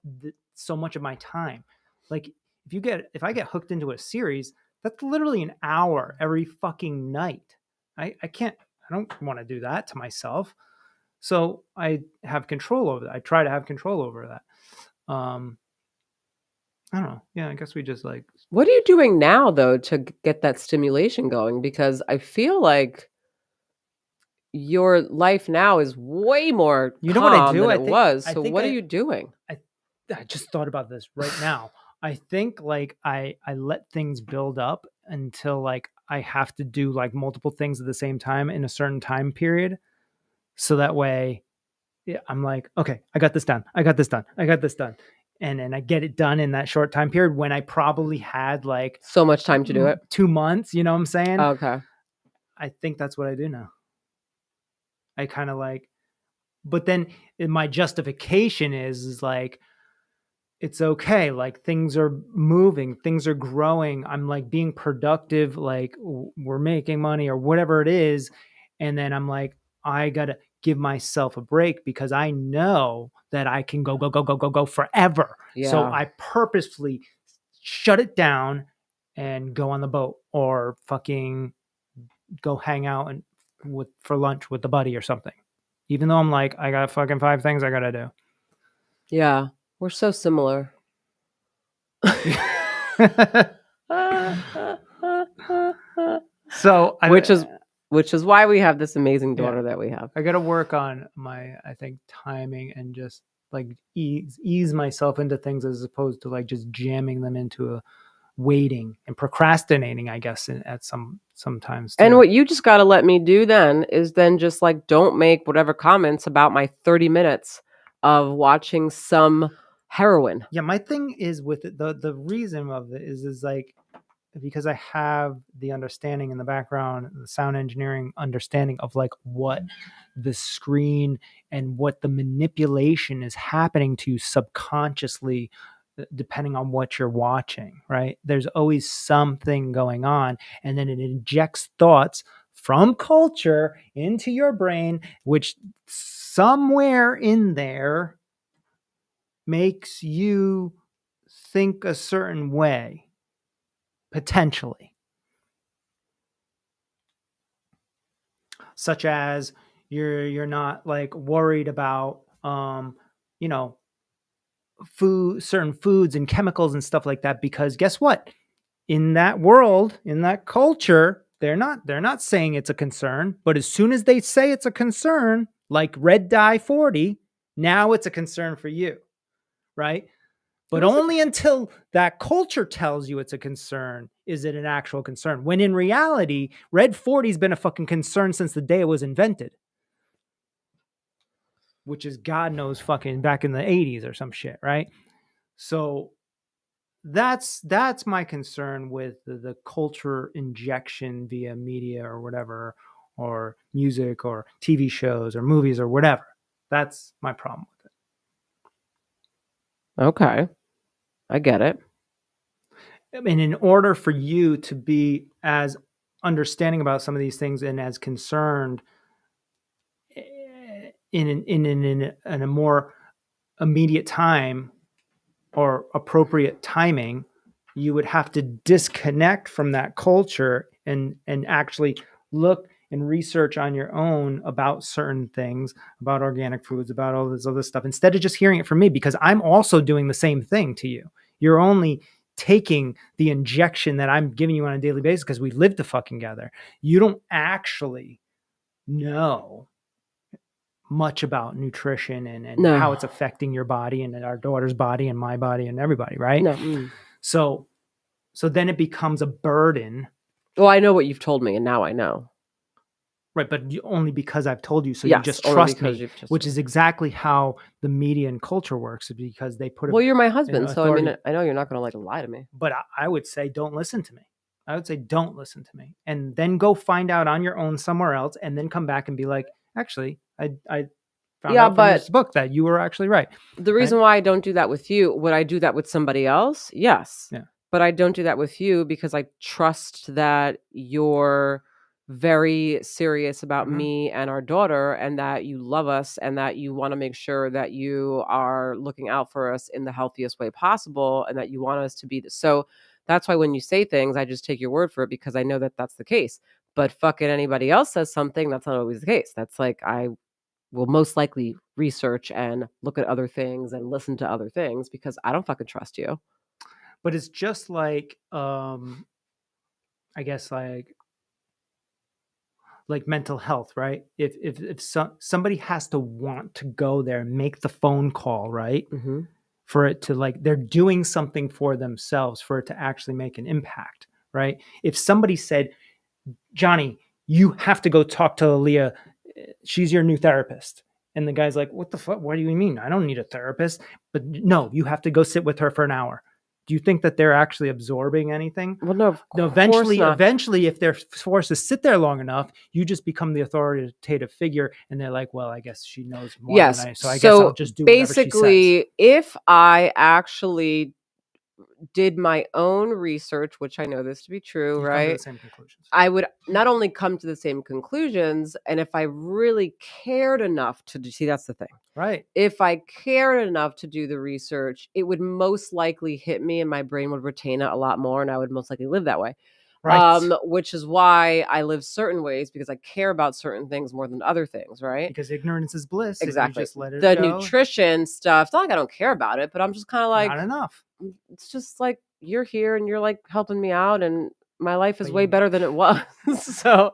so much of my time. Like if I get hooked into a series, that's literally an hour every fucking night. I don't want to do that to myself. So I have control over that. I try to have control over that. I don't know. Yeah, I guess we just like. What are you doing now though to get that stimulation going? Because I feel like your life now is way more You know what I do? than I it think, was. I So think what are you doing? I just thought about this right now. I think like I let things build up until like I have to do like multiple things at the same time in a certain time period. So that way I'm like, okay, I got this done. I got this done. I got this done. And then I get it done in that short time period when I probably had like So much time to do it. 2 months, you know what I'm saying? Okay. I think that's what I do now. I kind of like, but then my justification is like, it's okay. Like things are moving, things are growing. I'm like being productive, like we're making money or whatever it is. And then I'm like, I got to give myself a break because I know that I can go forever. Yeah. So I purposefully shut it down and go on the boat or fucking go hang out and for lunch with the buddy or something. Even though I'm like, I got fucking 5 things I gotta do. Yeah, we're so similar. So which is why we have this amazing daughter that we have. I got to work on my, I think, timing and just like ease myself into things as opposed to like just jamming them into a waiting and procrastinating, I guess, at sometimes too. And what you just got to let me do then is then just like don't make whatever comments about my 30 minutes of watching some heroine. Yeah, my thing is with it, the reason of it is like because I have the understanding in the background, the sound engineering understanding of like what the screen and what the manipulation is happening to you subconsciously, depending on what you're watching, right? There's always something going on, and then it injects thoughts from culture into your brain, which somewhere in there makes you think a certain way. Potentially. Such as you're not like worried about certain foods and chemicals and stuff like that, because guess what? In that world, in that culture, they're not saying it's a concern, but as soon as they say it's a concern, like red dye 40, now it's a concern for you, right? But only until that culture tells you it's a concern is it an actual concern. When in reality, Red 40 has been a fucking concern since the day it was invented. Which is God knows fucking back in the 80s or some shit, right? So that's my concern with the culture injection via media or whatever, or music or TV shows or movies or whatever. That's my problem with it. Okay. I get it. And in order for you to be as understanding about some of these things and as concerned in a more immediate time or appropriate timing, you would have to disconnect from that culture and actually look and research on your own about certain things, about organic foods, about all this other stuff, instead of just hearing it from me, because I'm also doing the same thing to you. You're only taking the injection that I'm giving you on a daily basis because we live the fucking together. You don't actually know much about nutrition and how it's affecting your body and our daughter's body and my body and everybody, right? No. So then it becomes a burden. Well, I know what you've told me, and now I know. Right, but only because I've told you, so yes, you just trust me, which is exactly how the media and culture works, because they put well, you're my husband, so I mean, I know you're not going to like lie to me. But I would say don't listen to me. I would say don't listen to me, and then go find out on your own somewhere else, and then come back and be like, actually, I found out from this book that you were actually right. The reason why I don't do that with you, would I do that with somebody else? Yes. Yeah. But I don't do that with you because I trust that you're very serious about me and our daughter, and that you love us, and that you want to make sure that you are looking out for us in the healthiest way possible, and that you want us to be so that's why when you say things, I just take your word for it, because I know that that's the case. But fucking anybody else says something, that's not always the case. That's like, I will most likely research and look at other things and listen to other things because I don't fucking trust you. But it's just like, I guess like mental health, right? If somebody has to want to go there and make the phone call, right? Mm-hmm. For it to like, they're doing something for themselves, for it to actually make an impact, right? If somebody said, Johnny, you have to go talk to Aaliyah. She's your new therapist. And the guy's like, what the fuck? What do you mean? I don't need a therapist. But no, you have to go sit with her for an hour. Do you think that they're actually absorbing anything? Well, no, eventually, if they're forced to sit there long enough, you just become the authoritative figure, and they're like, "Well, I guess she knows more than I, so I guess I'll just do whatever she says." Basically, if I actually did my own research, which I know this to be true, You come to right? the same conclusions. I would not only come to the same conclusions, and if I really cared enough to see, that's the thing. Right. If I cared enough to do the research, it would most likely hit me and my brain would retain it a lot more and I would most likely live that way. Right. Which is why I live certain ways because I care about certain things more than other things, right? Because ignorance is bliss. Exactly. If you just let it The go. nutrition stuff, it's not like I don't care about it, but I'm just kind of like, Not enough. it's just like you're here and you're like helping me out and my life is But way you- better than it was. so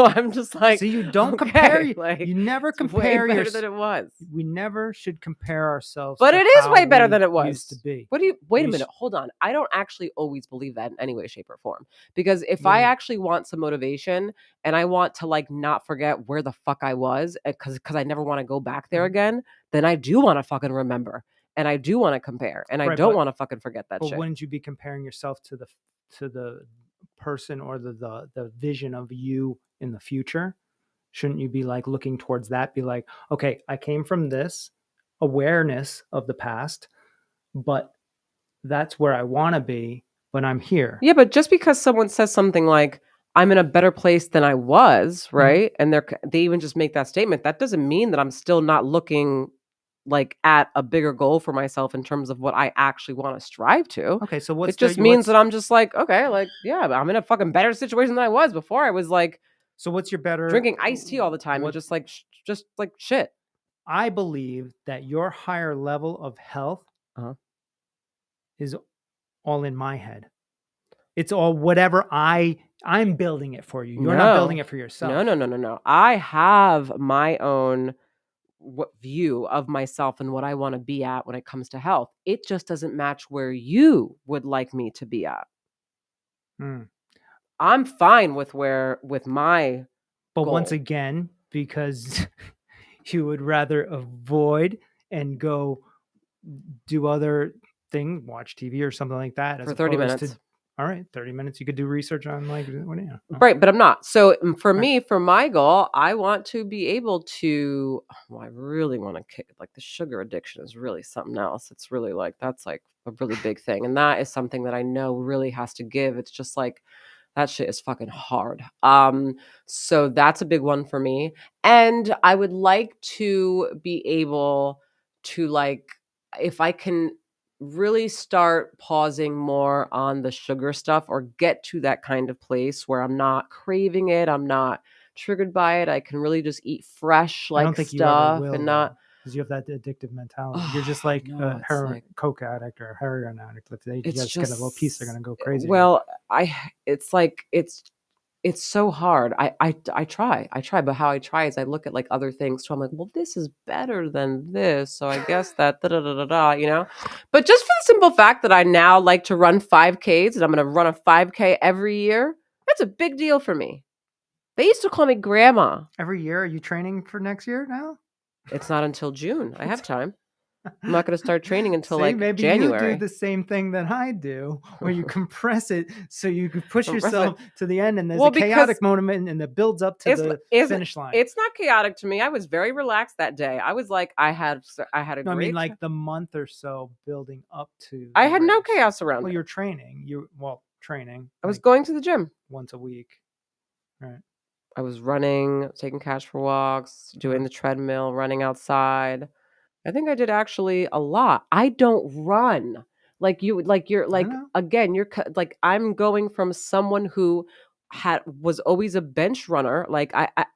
I'm just like, See, you don't okay, compare. like, You never it's way compare better than it was. We never should compare ourselves. But to it is how way better we than it was. used to be. What do you? Wait a We minute. Hold on. I don't actually always believe that in any way, shape, or form. Because if What do I you- actually want some motivation and I want to like not forget where the fuck I was, because I never want to go back there Mhm. again, then I do want to fucking remember, and I do want to compare, and I Right, don't but- want to fucking forget that But shit. wouldn't you be comparing yourself to the person or the vision of you in the future? Shouldn't you be like looking towards that? Be like, okay, I came from this awareness of the past, but that's where I want to be, but I'm here. Yeah, but just because someone says something like I'm in a better place than I was, right? And they even just make that statement, that doesn't mean that I'm still not looking like at a bigger goal for myself in terms of what I actually want to strive to. Okay, so what's It just means that I'm just like, okay, like, yeah, I'm in a fucking better situation than I was before. I was like so what's your better drinking iced tea all the time and what- just like shit. I believe that your higher level of health Uh-huh. is all in my head. It's all whatever I'm building it for you. You're not building it for yourself. No. I have my own view of myself and what I want to be at when it comes to health. It just doesn't match where you would like me to be at. Hmm. I'm fine with my But once goal. again, because you would rather avoid and go do other thing, watch TV or something like that, For 30 opposed minutes. to all right, 30 minutes. You could do research on like what do you know? Right, but I'm not. So for Right. me, for my goal, I want to be able to. Well, I really want to kick like the sugar addiction is really something else. It's really like that's like a really big thing, and that is something that I know really has to give. It's just like that shit is fucking hard. So that's a big one for me, and I would like to be able to like if I can really start pausing more on the sugar stuff or get to that kind of place where I'm not craving it, I'm not triggered by it. I can really just eat fresh I like don't think you ever stuff will, and not because you have that addictive mentality. You're Oh, just like no, a it's heroin, like coke addict or a heroin addict. If they it's just get a little piece, they're just gonna go crazy. well, it's like it's so hard. I try, but how I try is I look at like other things. So I'm like, well, this is better than this. So I guess that da da da da da, you know. But just for the simple fact that I now like to run 5Ks and I'm going to run a 5K every year, that's a big deal for me. They used to call me grandma. Every year, are you training for next year now? It's not until June. I have time. I'm not going to start training until See, like maybe January. you do the same thing that I do, where you compress it so you can push Compress yourself to the end, and there's Well, a chaotic because moment, and it builds up to the finish line. It's not chaotic to me. I was very relaxed that day. I was like, I had a No, I great. mean like the month or so building up to. I the had no race. chaos around Well, it. you're training. Training. I was like, going to the gym. once a week. Right. I was running, taking Cash for walks, doing the treadmill, running outside. I think I did actually a lot. I don't run. You're like know. again, like I'm going from someone who was always a bench runner. Like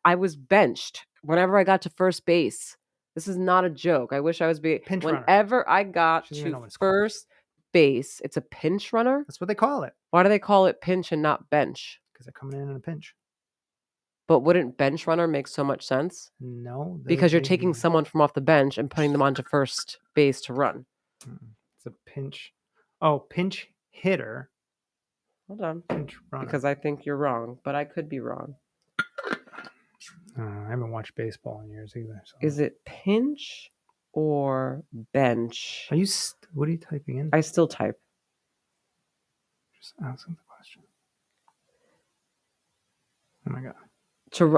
I was benched whenever I got to first base. This is not a joke. I wish I was Pinch runner. whenever I got She doesn't even know to what it's called. first base, it's a pinch runner. That's what they call it, Why do they call it pinch and not bench? because they're coming in a pinch. But wouldn't bench runner make so much sense? No, Because you're taking someone from off the bench and putting them onto first base to run. It's a pinch. Oh, pinch hitter. Hold on. Pinch runner. Because I think you're wrong, but I could be wrong. I haven't watched baseball in years either. So. Is it pinch or bench? Are you? What are you typing in? I still type. Just asking the question. Oh my god.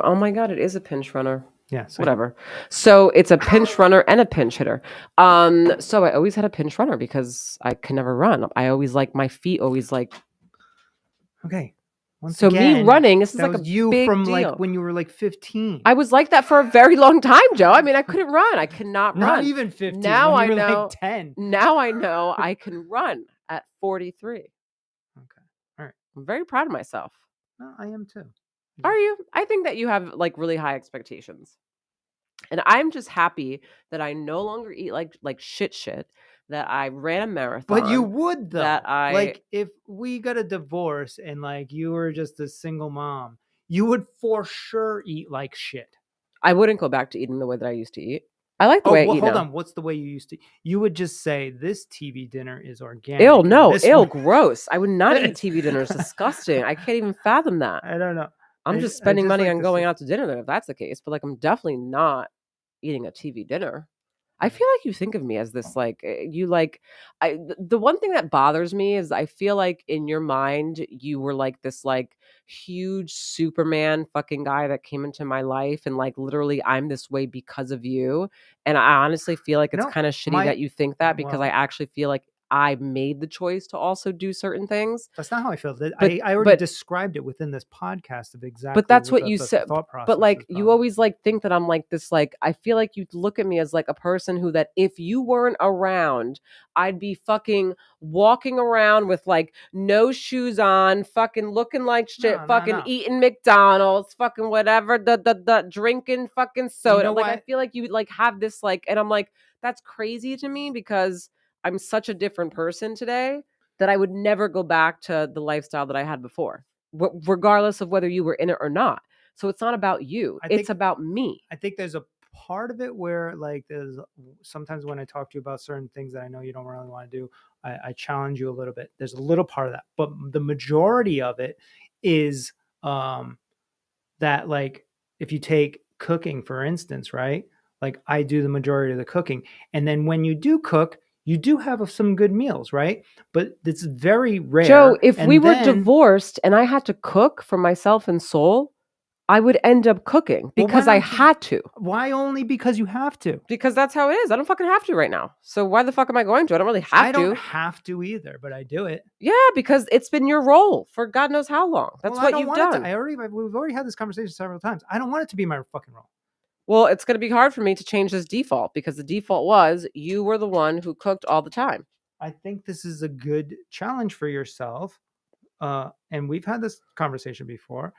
Oh my god, it is a pinch runner. Yeah. Same. Whatever. So it's a pinch runner and a pinch hitter. So I always had a pinch runner because I could never run. I always my feet always Okay. Once so me again, running, this is that like a was you big from deal. like when you were like 15. I was like that for a very long time, Joe. I mean, I couldn't run. I could not Not run. even 15. Now when I you were know. like 10. Now I know I can run at 43. Okay. All right. I'm very proud of myself. No, I am too. Are you? I think that you have really high expectations. And I'm just happy that I no longer eat like shit, that I ran a marathon. But you would though. That like if we got a divorce and like you were just a single mom, you would for sure eat like shit. I wouldn't go back to eating the way that I used to eat. I like the way I eat hold now. on. What's the way you used to? You would just say this TV dinner is organic. Ew, no, this ew, one- gross. I would not eat TV dinner. It's disgusting. I can't even fathom that. I don't know. I'm I- just I spending just money like on to going see- out to dinner then if that's the case. But I'm definitely not eating a TV dinner. I feel like you think of me as this the one thing that bothers me is I feel like in your mind you were like this huge Superman fucking guy that came into my life and literally I'm this way because of you. And I honestly feel like it's No, kind of shitty that you think that because I well- actually feel like I made the choice to also do certain things. That's not how I feel. But- I already but- described it within this podcast of exactly. But that's what the you said. Thought process. But you always think that I'm this I feel like you look at me as a person who that if you weren't around, I'd be fucking walking around with no shoes on, fucking looking like shit, fucking eating McDonald's, fucking whatever, the drinking fucking soda. know I what? feel like you have this and I'm that's crazy to me because I'm such a different person today that I would never go back to the lifestyle that I had before, regardless of whether you were in it or not. So it's not about you. It's about me. I think there's a part of it where there's sometimes when I talk to you about certain things that I know you don't really want to do, I challenge you a little bit. There's a little part of that, but the majority of it is that if you take cooking, for instance, right? I do the majority of the cooking. And then when you do cook, you do have some good meals, right? But it's very rare. Joe, if we were divorced and I had to cook for myself and Soul, I would end up cooking because I had to. Why only because you have to? Because that's how it is. I don't fucking have to right now. So why the fuck am I going to? I don't really have to. I don't have to either, but I do it. Yeah, because it's been your role for God knows how long. That's what you've done. We've already had this conversation several times. I don't want it to be my fucking role. Well, it's going to be hard for me to change this default because the default was you were the one who cooked all the time. I think this is a good challenge for yourself. And we've had this conversation before.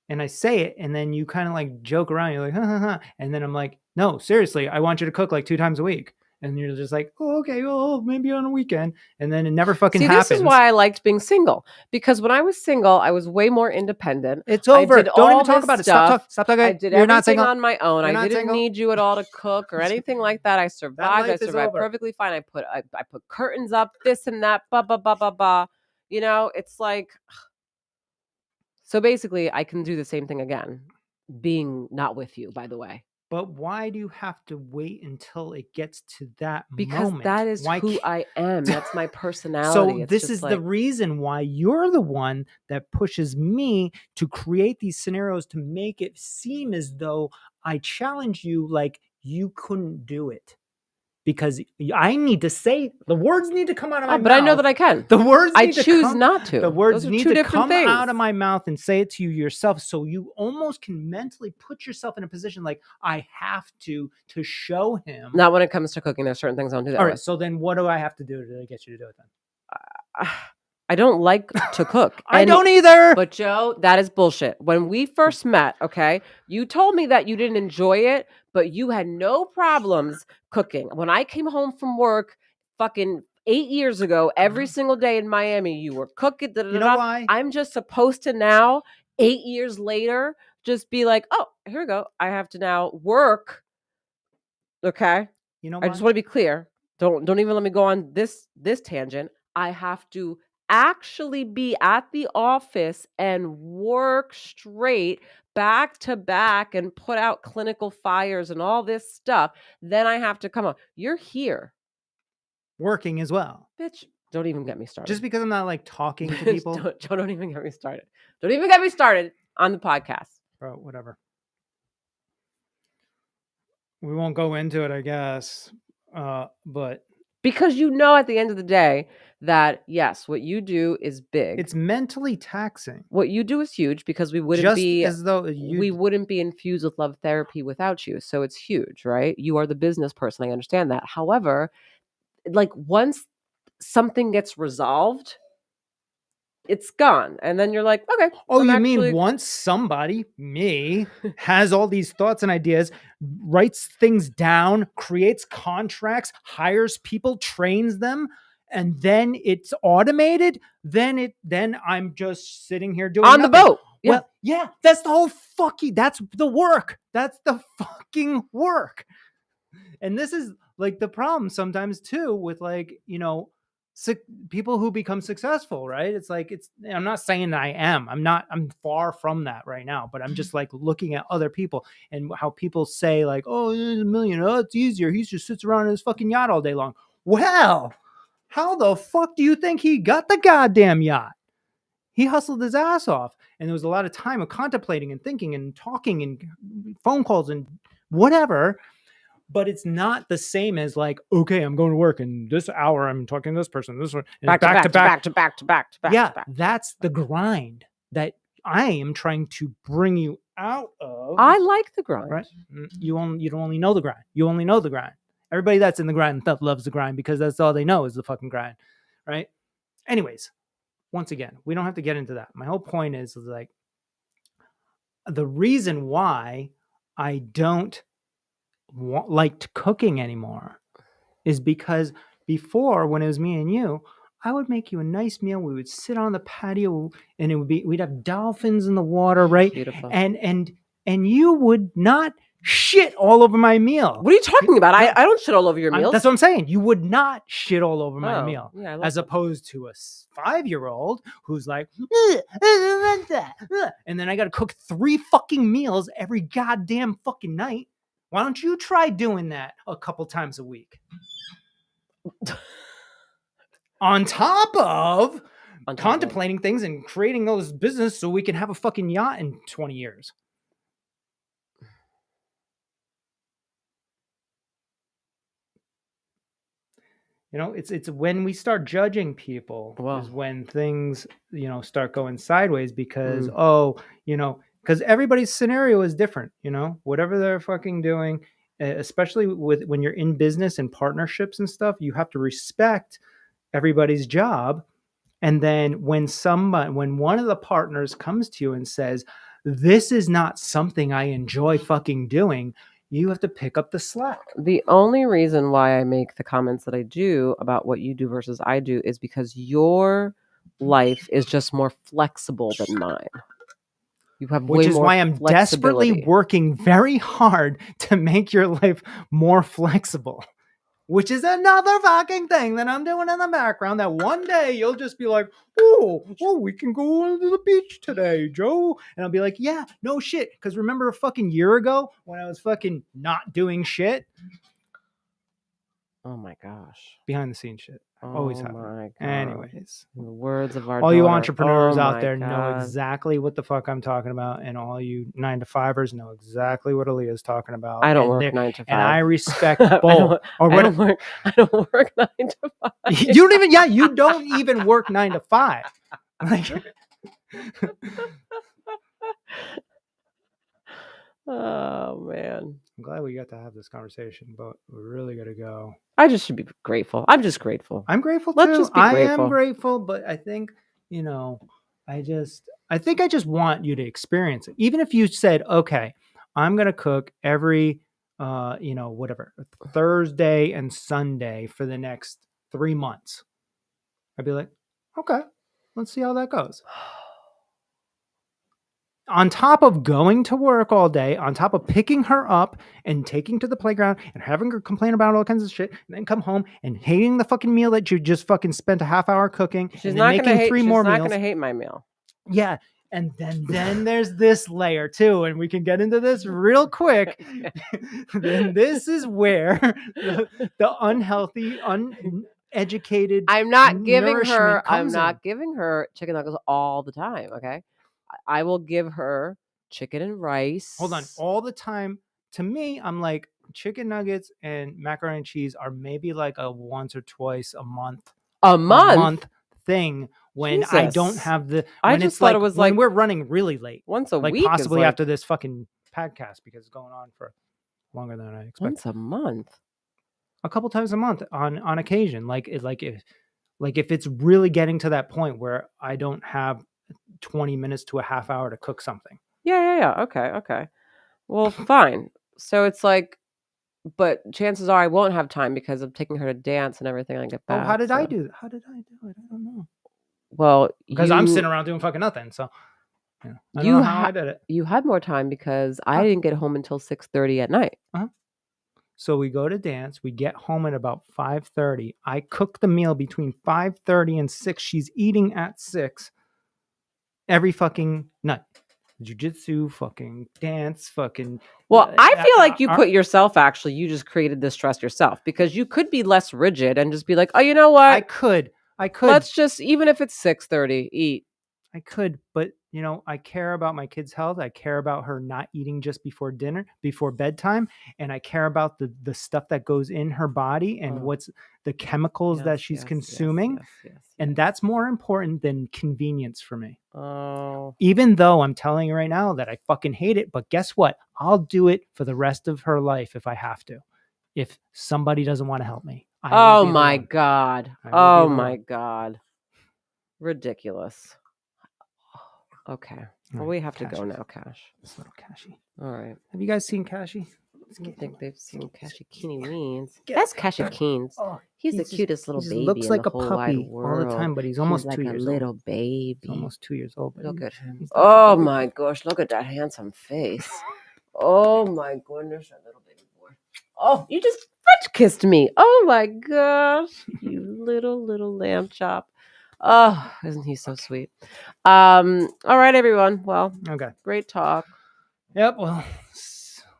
And I say it, and then you kind of joke around. You're like, ha, ha, ha. And then I'm like, no, seriously, I want you to cook 2 times a week. And you're just like, oh, okay, well, maybe on a weekend. And then it never fucking happens. This is why I liked being single. Because when I was single, I was way more independent. It's over. Don't even talk about it. Stop talking. I did everything on my own. I didn't need you at all to cook or anything like that. I survived. I survived perfectly fine. I put curtains up, this and that, blah, blah, blah, blah, blah. It's so basically, I can do the same thing again, being not with you, by the way. But why do you have to wait until it gets to that because moment? That is who I am. That's my personality. So this is the reason why you're the one that pushes me to create these scenarios to make it seem as though I challenge you like you couldn't do it. Because I need to say the words need to come out of my mouth. But I know that I can. The words I choose not to. The words Those are need two to different come things. out of my mouth and say it to you yourself. So you almost can mentally put yourself in a position I have to show him. Not when it comes to cooking. There's certain things I don't do that. All right. So then what do I have to do to get you to do it then? I don't like to cook. I don't either. But Joe, that is bullshit. When we first met, okay, you told me that you didn't enjoy it, but you had no problems cooking. When I came home from work fucking 8 years ago, every single day in Miami, you were cooking. You know why? I'm just supposed to now, 8 years later, just be like, oh, here we go. I have to now work. Okay. You know I just want to be clear. Don't even let me go on this tangent. I have to actually be at the office and work straight back to back and put out clinical fires and all this stuff. Then I have to come on. You're here. Working as well. Bitch, don't even get me started. Just because I'm not talking to people. don't even get me started. Don't even get me started on the podcast. Bro, whatever. We won't go into it, I guess. But Because at the end of the day that, yes, what you do is big. it's mentally taxing. What you do is huge because we wouldn't Just be as though infused with love therapy without you. So it's huge, right? You are the business person. I understand that. However, like once something gets resolved, it's gone. And then you're like, okay. Oh, I'm you actually... mean once somebody, me, has all these thoughts and ideas, writes things down, creates contracts, hires people, trains them, and then it's automated, then I'm just sitting here doing on the nothing. boat. Yeah. Well, yeah, that's the work. That's the fucking work. And this is like the problem sometimes too with like, people who become successful, right? I'm not saying I'm far from that right now, but I'm just like looking at other people and how people say like, oh, there's a million, oh, it's easier. He just sits around in his fucking yacht all day long. Well, how the fuck do you think he got the goddamn yacht? He hustled his ass off. And there was a lot of time of contemplating and thinking and talking and phone calls and whatever. But it's not the same as like, okay, I'm going to work and this hour I'm talking to this person, this one, and back to back. Yeah, that's the grind that I am trying to bring you out of. I like the grind. Right? You don't only know the grind. You only know the grind. Everybody that's in the grind loves the grind because that's all they know is the fucking grind, right? Anyways, once again, we don't have to get into that. My whole point is like the reason why I don't liked cooking anymore is because before, when it was me and you, I would make you a nice meal. We would sit on the patio and we'd have dolphins in the water, right? Beautiful. And you would not shit all over my meal. What are you talking about? I don't shit all over your meals. That's what I'm saying. You would not shit all over my meal. Yeah, as opposed to a 5-year-old who's like, and then I got to cook 3 fucking meals every goddamn fucking night. Why don't you try doing that a couple times a week? On top of contemplating things and creating those business so we can have a fucking yacht in 20 years. It's when we start judging people is when things, start going sideways because, because everybody's scenario is different, whatever they're fucking doing, especially when you're in business and partnerships and stuff, you have to respect everybody's job. And then when one of the partners comes to you and says, this is not something I enjoy fucking doing, you have to pick up the slack. The only reason why I make the comments that I do about what you do versus I do is because your life is just more flexible than mine. You have which is why I'm desperately working very hard to make your life more flexible. Which is another fucking thing that I'm doing in the background that one day you'll just be like, oh, we can go to the beach today, Joe. And I'll be like, yeah, no shit. Because remember a fucking year ago when I was fucking not doing shit? Oh my gosh. Behind the scenes shit. Always happen. Anyways. In the words of our all daughter, you entrepreneurs out there know exactly what the fuck I'm talking about. And all you 9-to-5ers know exactly what Aaliyah's talking about. I don't work 9 to 5. And I respect both. I don't work 9 to 5. You don't even work 9 to 5. Like, oh man. I'm glad we got to have this conversation, but we really got to go. I just should be grateful. I'm just grateful. I'm grateful too. Let's just be grateful. I am grateful, but I think, I think I just want you to experience it. Even if you said, okay, I'm going to cook every, whatever, Thursday and Sunday for the next 3 months. I'd be like, okay, let's see how that goes. On top of going to work all day, on top of picking her up and taking to the playground and having her complain about all kinds of shit, and then come home and hating the fucking meal that you just fucking spent a half hour cooking. She's not going to hate. She's not going to hate my meal. Yeah. And then there's this layer too, and we can get into this real quick. Then this is where the unhealthy, uneducated. I'm not giving her chicken nuggets all the time. Okay. I will give her chicken and rice. Hold on. All the time. To me, I'm like, chicken nuggets and macaroni and cheese are maybe like a once or twice a month A month? thing when I don't Jesus. have the I when just it's thought like it was when like we're running really late, once a like week is possibly like after this fucking podcast because it's going on for longer than I expect. once a month. A couple times a month on occasion, like if it's really getting to that point where I don't have 20 minutes to a half hour to cook something. Yeah. Okay. Well, fine. So it's like, but chances are I won't have time because I'm taking her to dance and everything when I get back. How did I so- do? How did I do it? I don't know. Well, Because I'm sitting around doing fucking nothing. So I don't know how I did it. You had more time because I didn't get home until 6:30 at night. So we go to dance. We get home at about 5:30. I cook the meal between 5:30 and 6. She's eating at 6 every fucking night. Jiu-jitsu, fucking dance, fucking. Well, I feel like you put yourself, actually, you just created this stress yourself because you could be less rigid and just be like, oh, you know what? I could. Let's just, even if it's 6:30, eat. I could, but I care about my kid's health. I care about her not eating just before bedtime, and I care about the stuff that goes in her body and what's the chemicals that she's consuming. And that's more important than convenience for me. Oh. Even though I'm telling you right now that I fucking hate it, but guess what? I'll do it for the rest of her life if I have to. If somebody doesn't want to help me. Oh my God. Oh my God. Ridiculous. Okay. Well, we have to go now, Cash. This little Cashy. All right. Have you guys seen Cashy? I don't think they've seen Keanvenient. That's Cashy Keens. Oh, he's the cutest little baby looks like in the a whole puppy wide world. all the time, but he's almost like 2 a years little old. baby. He's almost 2 years old. Look at him. Oh my gosh, look at that handsome face. Oh my goodness, that little baby boy. Oh, you just French kissed me. Oh my gosh, you little lamb chop. Oh, isn't he so sweet? All right, everyone. Well, Okay. Great talk. Yep. Well,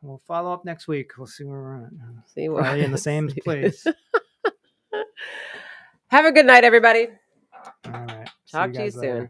we'll follow up next week. We'll see where we're at. See Probably in the same place. Have a good night, everybody. All right. Talk to you soon.